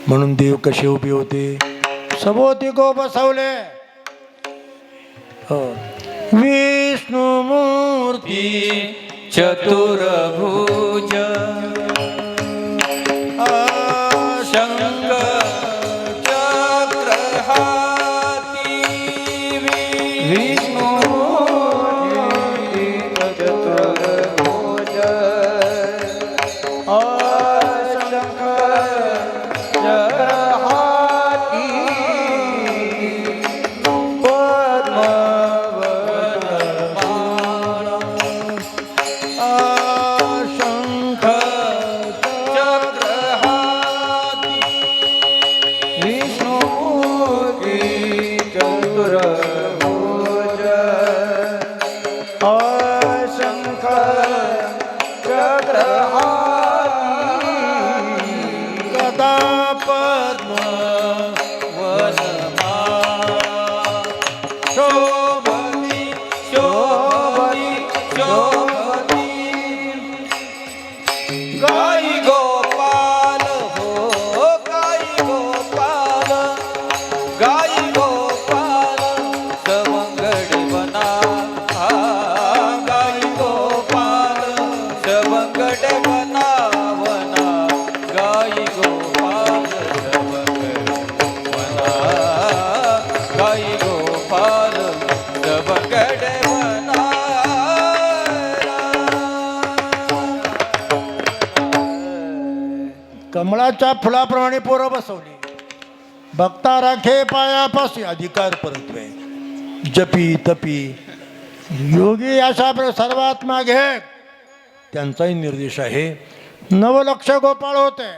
म्हणून देव कसे उभे होते, सभोवती गो बसवले. हो, विष्णुमूर्ती चतुर्भुज शंख चक्र हाती विष्णु चतुर्भुज शंख चक्र हाती शंख चक्र हाती विष्णुमूर्ती चतुर्भुज शंख चक्र हाती गदा पद्म शोभती शोभती शोभती गाई गोपाल हो गाई गोपाल गाई गोपाल सवंगडी बना गाई गोपाल सवंगडी बना वना गाई गोपाल सवंगडी बना गाई गोपाल सवंगडी बना. कमळाच्या फुलाप्रमाणे पोरं बसवली. भक्ता राखे पायापाशी अधिकार परत्वे. जपी तपी योगी अशा सर्वात्मा घे, त्यांचाही निर्देश आहे. नवलक्ष गोपाळ होते.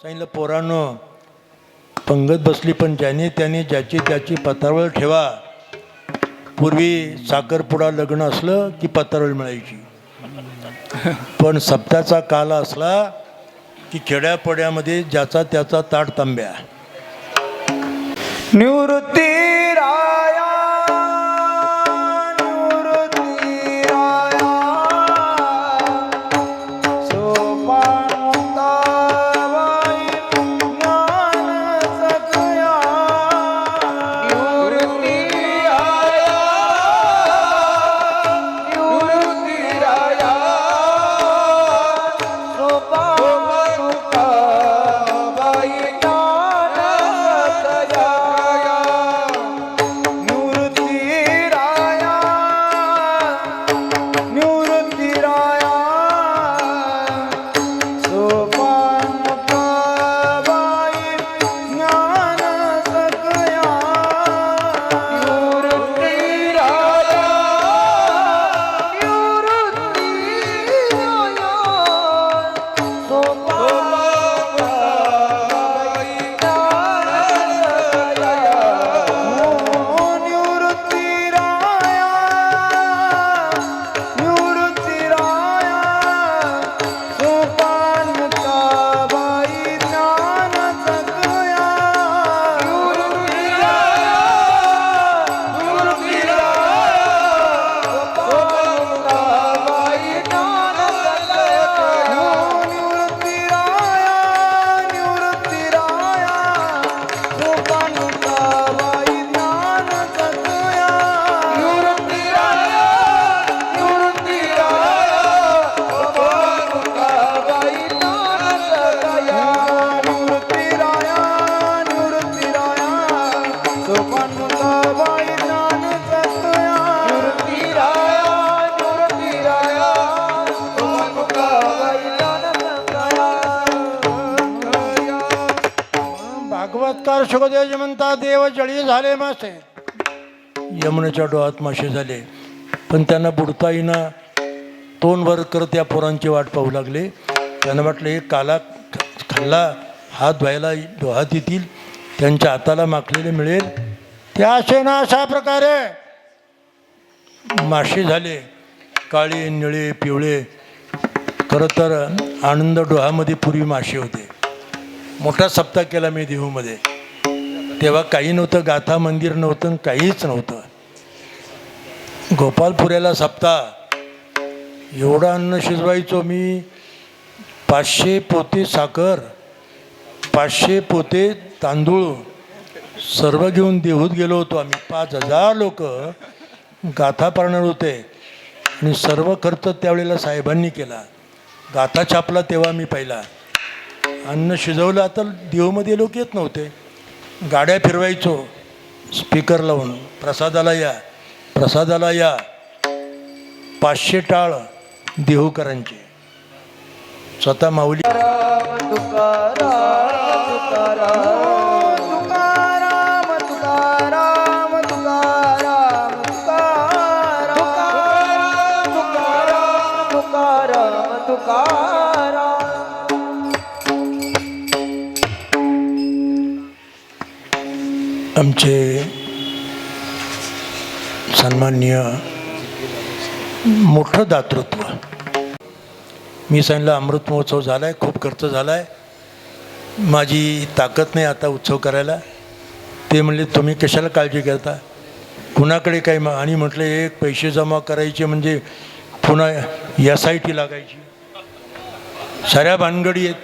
सांगितलं पोरांनो पंगत बसली, पण ज्याने त्याने ज्याची त्याची पत्रावळ ठेवा. पूर्वी साखरपुडा लग्न असलं की पत्रावळ मिळायची, पण सप्त्याचा काल असला की खेड्यापड्यामध्ये ज्याचा त्याचा ताट तांब्या. निवृत्ती राया निवृत्ती राया सोपानताबाई ज्ञान सखया निवृत्ती राया निवृत्ती राया सोपानताबाई ज्ञान सखया भागवतकार सुखदेवजी म्हणतात देव जळी झाले मासे. यमुनेच्या डोहात मासे झाले, पण त्यांना बुडता येईना. तोंड वर करत त्या पोरांची वाट पाहू लागले. त्यांना वाटलं हे काला खाल्ला हात धुवायला डोहात येतील, त्यांच्या हाताला माखलेले मिळेल. त्या आशेनं अशा प्रकारे मासे झाले, काळे निळे पिवळे. खरं तर आनंद डोहामध्ये पूर्वी मासे होते. मोठा सप्ताह केला मी देहूमध्ये, तेव्हा काही नव्हतं, गाथा मंदिर नव्हतं, काहीच नव्हतं. गोपालपुऱ्याला सप्ताह, एवढं अन्न शिजवायचो मी. 500 पोते साखर, 500 पोते तांदूळ सर्व घेऊन देहूत गेलो होतो आम्ही. 5000 लोक गाथा पाळणार होते आणि सर्व खर्च त्यावेळेला साहेबांनी केला. गाथा छापला तेव्हा मी पहिला. अन्न शिजवलं. आता देहूमध्ये लोक येत नव्हते. गाड्या फिरवायचो स्पीकर लावून, प्रसादाला या प्रसादाला या. 500 टाळ देहूकरांचे. स्वतः माऊली तुकाराम तुकाराम तुकाराम तुकाराम तुकाराम तुकाराम तुकाराम तुकाराम. आमचे सन्माननीय मोठं दातृत्व. मी सांगितलं अमृत महोत्सव झाला आहे, खूप खर्च झाला आहे, माझी ताकद नाही आता उत्सव करायला. ते म्हणले तुम्ही कशाला काळजी करता, कुणाकडे काय. आणि म्हटलं एक पैसे जमा करायचे म्हणजे पुन्हा SIT लागायची, साऱ्या भानगडी आहेत.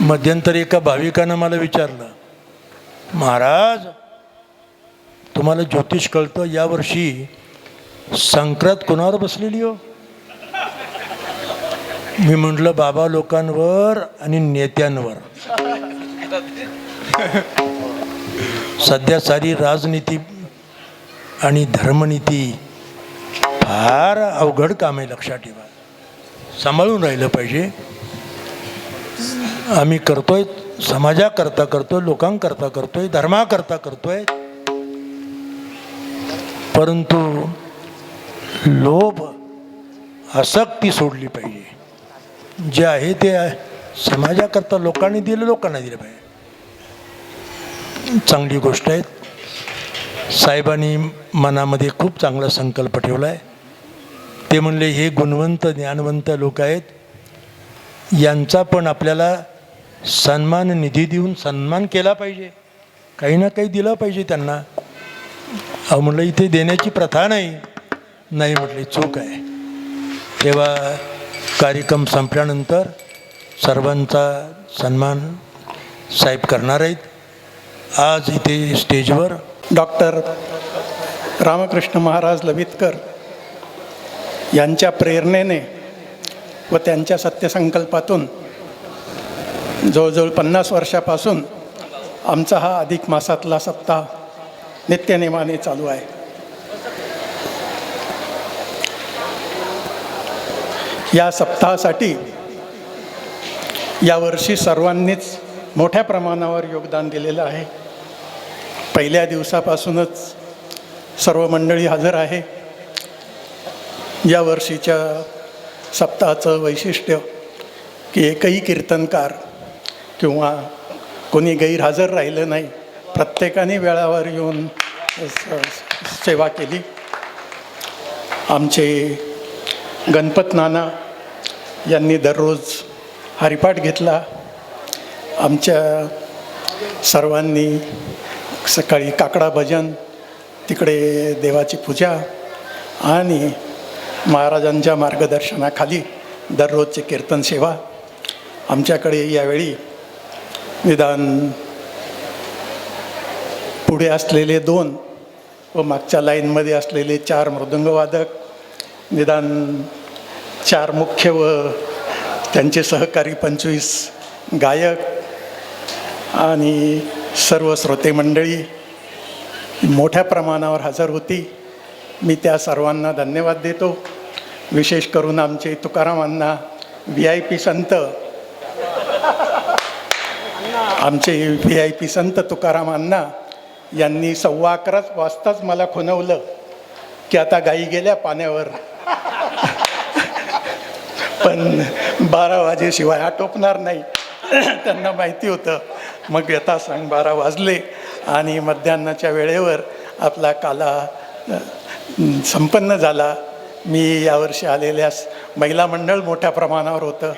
मध्यंतरी एका भाविकानं मला विचारलं, महाराज तुम्हाला ज्योतिष कळतं, यावर्षी संक्रांत कोणावर बसलेली हो. मी म्हटलं बाबा लोकांवर आणि नेत्यांवर. सध्या सारी राजनीती आणि धर्मनीती फार अवघड काम आहे, लक्षात ठेवा. सांभाळून राहिलं पाहिजे. आम्ही करतोय, समाजाकरता करतोय, लोकांकरता करतोय, धर्माकरता करतोय. परंतु लोभ आसक्ती सोडली पाहिजे. जे आहे ते आहे, समाजाकरता लोकांनी दिलं, लोकांना दिलं पाहिजे. चांगली गोष्ट आहे. साहेबांनी मनामध्ये खूप चांगला संकल्प ठेवला आहे. ते म्हणले हे गुणवंत ज्ञानवंत लोक आहेत, यांचा पण आपल्याला सन्मान निधी देऊन सन्मान केला पाहिजे, काही ना काही दिलं पाहिजे त्यांना. अहो म्हणलं इथे देण्याची प्रथा नाही. नाही म्हटले चूक आहे. तेव्हा कार्यक्रम संपल्यानंतर सर्वांचा सन्मान साहेब करणार आहेत. आज इथे स्टेजवर डॉक्टर रामकृष्ण महाराज लवितकर यांच्या प्रेरणेने व त्यांच्या सत्यसंकल्पातून जवळजवळ 50 वर्षापासून आमचा हा अधिक मासातला सप्ताह नित्यनेमाने चालू आहे. या सप्ताहासाठी यावर्षी सर्वांनीच मोठ्या प्रमाणावर योगदान दिलेलं आहे. पहिल्या दिवसापासूनच सर्व मंडळी हजर आहे. या वर्षीच्या सप्ताहाचं वैशिष्ट्य की एकही कीर्तनकार किंवा कोणी गैरहजर राहिलं नाही. प्रत्येकाने वेळावर येऊन सेवा केली. आमचे गणपत नाना यांनी दररोज हरिपाठ घेतला. आमच्या सर्वांनी सकाळी काकडा भजन, तिकडे देवाची पूजा आणि महाराजांच्या मार्गदर्शनाखाली दररोजची कीर्तन सेवा. आमच्याकडे यावेळी निदान पुढे असलेले 2 व मागच्या लाईनमध्ये असलेले 4 मृदंगवादक, निदान 4 मुख्य व त्यांचे सहकारी 25 गायक आणि सर्व श्रोते मंडळी मोठ्या प्रमाणावर हजर होती. मी त्या सर्वांना धन्यवाद देतो. विशेष करून आमचे तुकारामांना VIP संत, आमचे VIP संत तुकारामांना यांनी 11:15 वाजताच मला खुणवलं की आता गायी गेल्या पाण्यावर, पण 12 वाजेशिवाय आटोपणार नाही. त्यांना माहिती होतं. मग यथा सांग 12 वाजले आणि मध्यान्नाच्या वेळेवर आपला काला संपन्न झाला. मी यावर्षी आलेल्या महिला मंडळ मोठ्या प्रमाणावर होतं.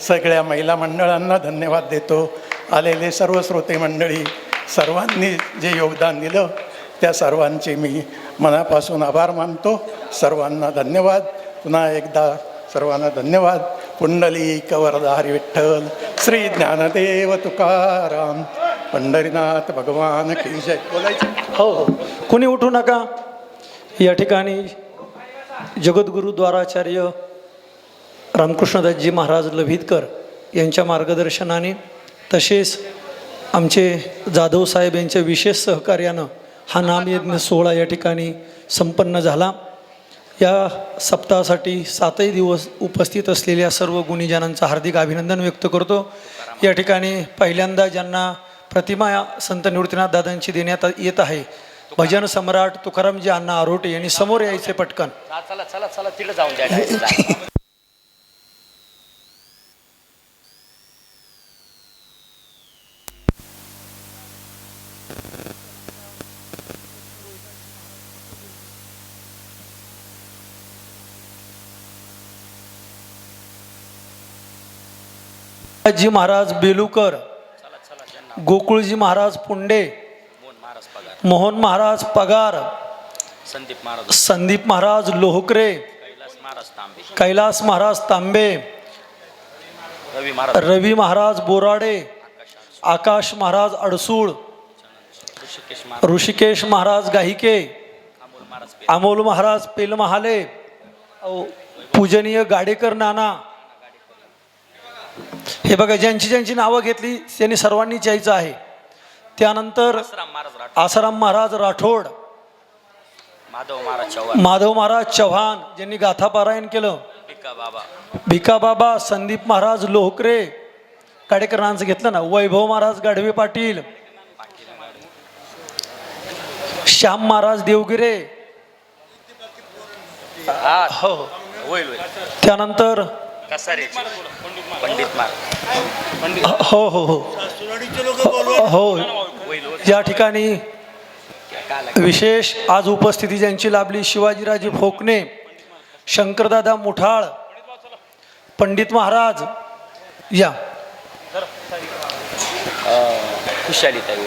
सगळ्या महिला मंडळांना धन्यवाद देतो. आलेले सर्व श्रोते मंडळी सर्वांनी जे योगदान दिलं त्या सर्वांचे मी मनापासून आभार मानतो. सर्वांना धन्यवाद. पुन्हा एकदा सर्वांना धन्यवाद. पुंडलिक वरदा हरी विठ्ठल, श्री ज्ञानदेव तुकाराम, पंढरीनाथ भगवान की जय. बोलायचं? हो हो, कोणी उठू नका. या ठिकाणी जगद्गुरु द्वाराचार्य रामकृष्णदासजी महाराज लव्हितकर यांच्या मार्गदर्शनाने तसेच आमचे जाधव साहेब यांच्या विशेष सहकार्यानं हा नामयज्ञ सोहळा या ठिकाणी संपन्न झाला. या सप्ताहासाठी 7ही दिवस उपस्थित असलेल्या सर्व गुणीजनांचं हार्दिक अभिनंदन व्यक्त करतो. या ठिकाणी पहिल्यांदा ज्यांना प्रतिमा संत निवृत्तीनाथ दादांची देण्यात येत आहे, भजन सम्राट तुकारामजी अण्णा आरोटे यांनी समोर यायचे पटकन. चला चला चला तिकडे जाऊन द्या. जी महाराज बेलुकर, गोकुळजी महाराज पुंडे, मोहन महाराज पगार, संदीप महाराज लोहकरे, कैलास महाराज तांबे, रवी महाराज बोराडे, आकाश महाराज अडसूळ, ऋषिकेश महाराज गाहिके, अमोल महाराज पेलमहाले, पूजनीय गाडेकर नाना. हे बघा, ज्यांची ज्यांची नावं घेतली त्यांनी सर्वांनीच यायचं आहे. त्यानंतर आसाराम महाराज राठोड, माधव महाराज चव्हाण ज्यांनी गाथा पारायण केलं, भिका बाबा, संदीप महाराज लोहकरे, गाडेकरांचं घेतलं ना, वैभव महाराज गाढवे पाटील, श्याम महाराज देवगिरे, हो होईल होईल त्यानंतर कसा रे पंडित मार हो हो हो हो होईल होईल या ठिकाणी विशेष आज उपस्थिती ज्यांची लाभली शिवाजीराजे फोकणे, शंकरदादा मुठाळ, पंडित महाराज या खुशाली ताई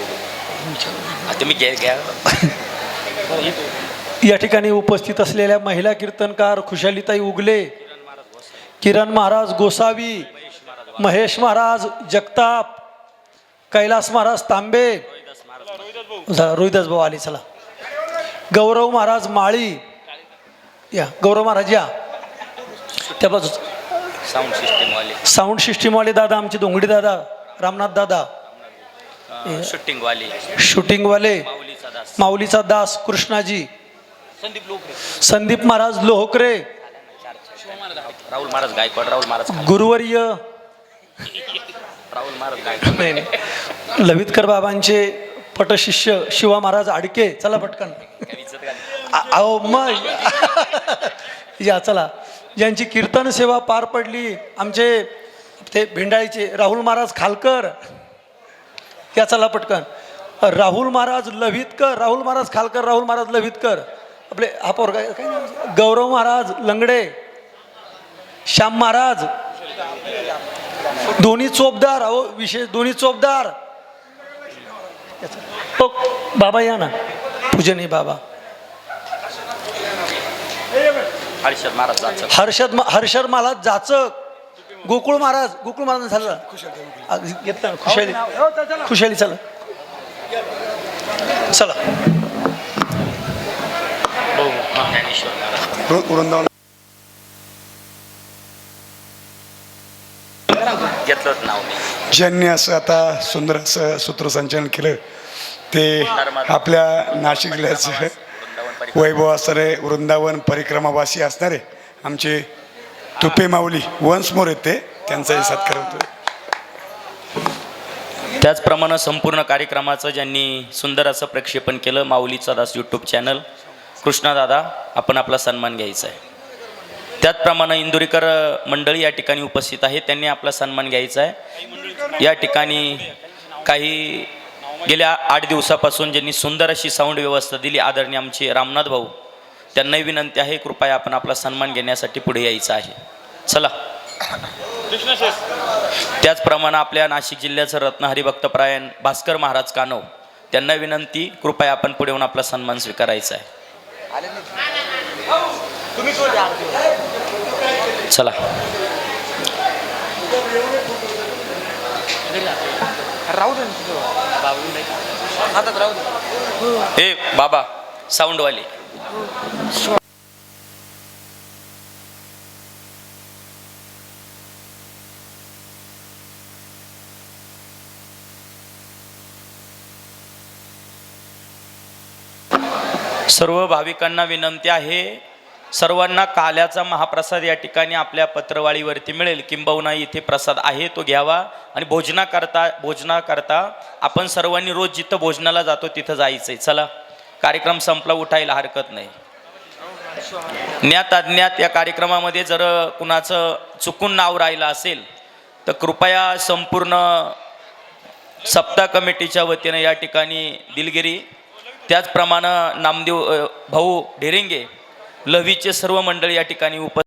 तुम्ही घ्या या ठिकाणी उपस्थित असलेल्या महिला कीर्तनकार खुशालीताई उगले, किरण महाराज गोसावी, महेश महाराज जगताप, कैलास महाराज तांबे, रोहिदास भाऊ आले चला, गौरव महाराज माळी या, गौरव महाराज या त्या बाजू, साऊंड सिस्टीम वाले साऊंड सिस्टीमवाले दादा आमचे दोंगडी दादा, रामनाथ दादा, शूटिंग वाले शूटिंगवाले माऊलीचा दास माऊलीचा दास कृष्णाजी, संदीप लोकरे संदीप महाराज लोहकरे, राहुल महाराज गायकवाड राहुल महाराज गुरुवर्य राहुल महाराज गायकवाड नाही नाही लवितकर बाबांचे पटशिष्य शिवा महाराज आडके चला पटकन अहो मग या चला, ज्यांची कीर्तन सेवा पार पडली आमचे ते भेंडाळीचे राहुल महाराज खालकर या चला पटकन, राहुल महाराज लव्हितकर, राहुल महाराज खालकर, राहुल महाराज लव्हितकर, आपले हा पोरगा काय नाव? गौरव महाराज लंगडे, श्याम महाराज दोन्ही चोपदार, अहो विशेष दोन्ही चोपदार ओ, बाबा या ना पूजनीय बाबा, हर्षद महाराज जायचं हर्षद महाराज जाचक, गोकुळ महाराज झालं घेतलं खुशाली चला चला ज्ञानेश्वर महाराज वृंदावन घेतलंच नाव मी ज्यांनी असं आता सुंदर असं सूत्रसंचलन केलं ते आपल्या नाशिक जिल्ह्याचं वैभव असणारे वृंदावन परिक्रमावासी असणारे आमचे तुपे माऊली वन्स मोर आहेत, ते त्यांचाही सत्कार होतो. त्याचप्रमाणे संपूर्ण कार्यक्रमाचं ज्यांनी सुंदर असं प्रक्षेपण केलं माऊलीचा दास यूट्यूब चॅनल कृष्णादादा, आपण आपला सन्मान घ्यायचा आहे. त्याचप्रमाणे इंदुरीकर मंडळी या ठिकाणी उपस्थित आहे, त्यांनी आपला सन्मान घ्यायचा आहे. या ठिकाणी काही गेल्या 8 दिवसापासून ज्यांनी सुंदर अशी साऊंड व्यवस्था दिली आदरणीय आमचे रामनाथ भाऊ, त्यांनाही विनंती आहे कृपया आपण आपला सन्मान घेण्यासाठी पुढे यायचं आहे. चला. त्याचप्रमाणे आपल्या नाशिक जिल्ह्याचं रत्नहरी भक्तपरायण भास्कर महाराज कानव, त्यांना विनंती कृपया आपण पुढे येऊन आपला सन्मान स्वीकारायचा आहे. चला. ए बाबा साऊंडवाले सर्व भाविकांना विनंती आहे, सर्वांना काल्याचा महाप्रसाद या ठिकाणी आपल्या पत्रवाळीवरती मिळेल, किंबहुना इथे प्रसाद आहे तो घ्यावा आणि भोजनाकरता आपण सर्वांनी रोज जिथं भोजनाला जातो तिथं जायचंय. चला, कार्यक्रम संपला, उठायला हरकत नाही. ज्ञात अज्ञात या कार्यक्रमामध्ये जर कुणाचं चुकून नाव राहिलं असेल तर कृपया संपूर्ण सप्ताह कमिटीच्या वतीनं या ठिकाणी दिलगिरी, त्याचप्रमाणे नामदेव भाऊ ढेरेंगे लव्हीचे सर्व मंडळी या ठिकाणी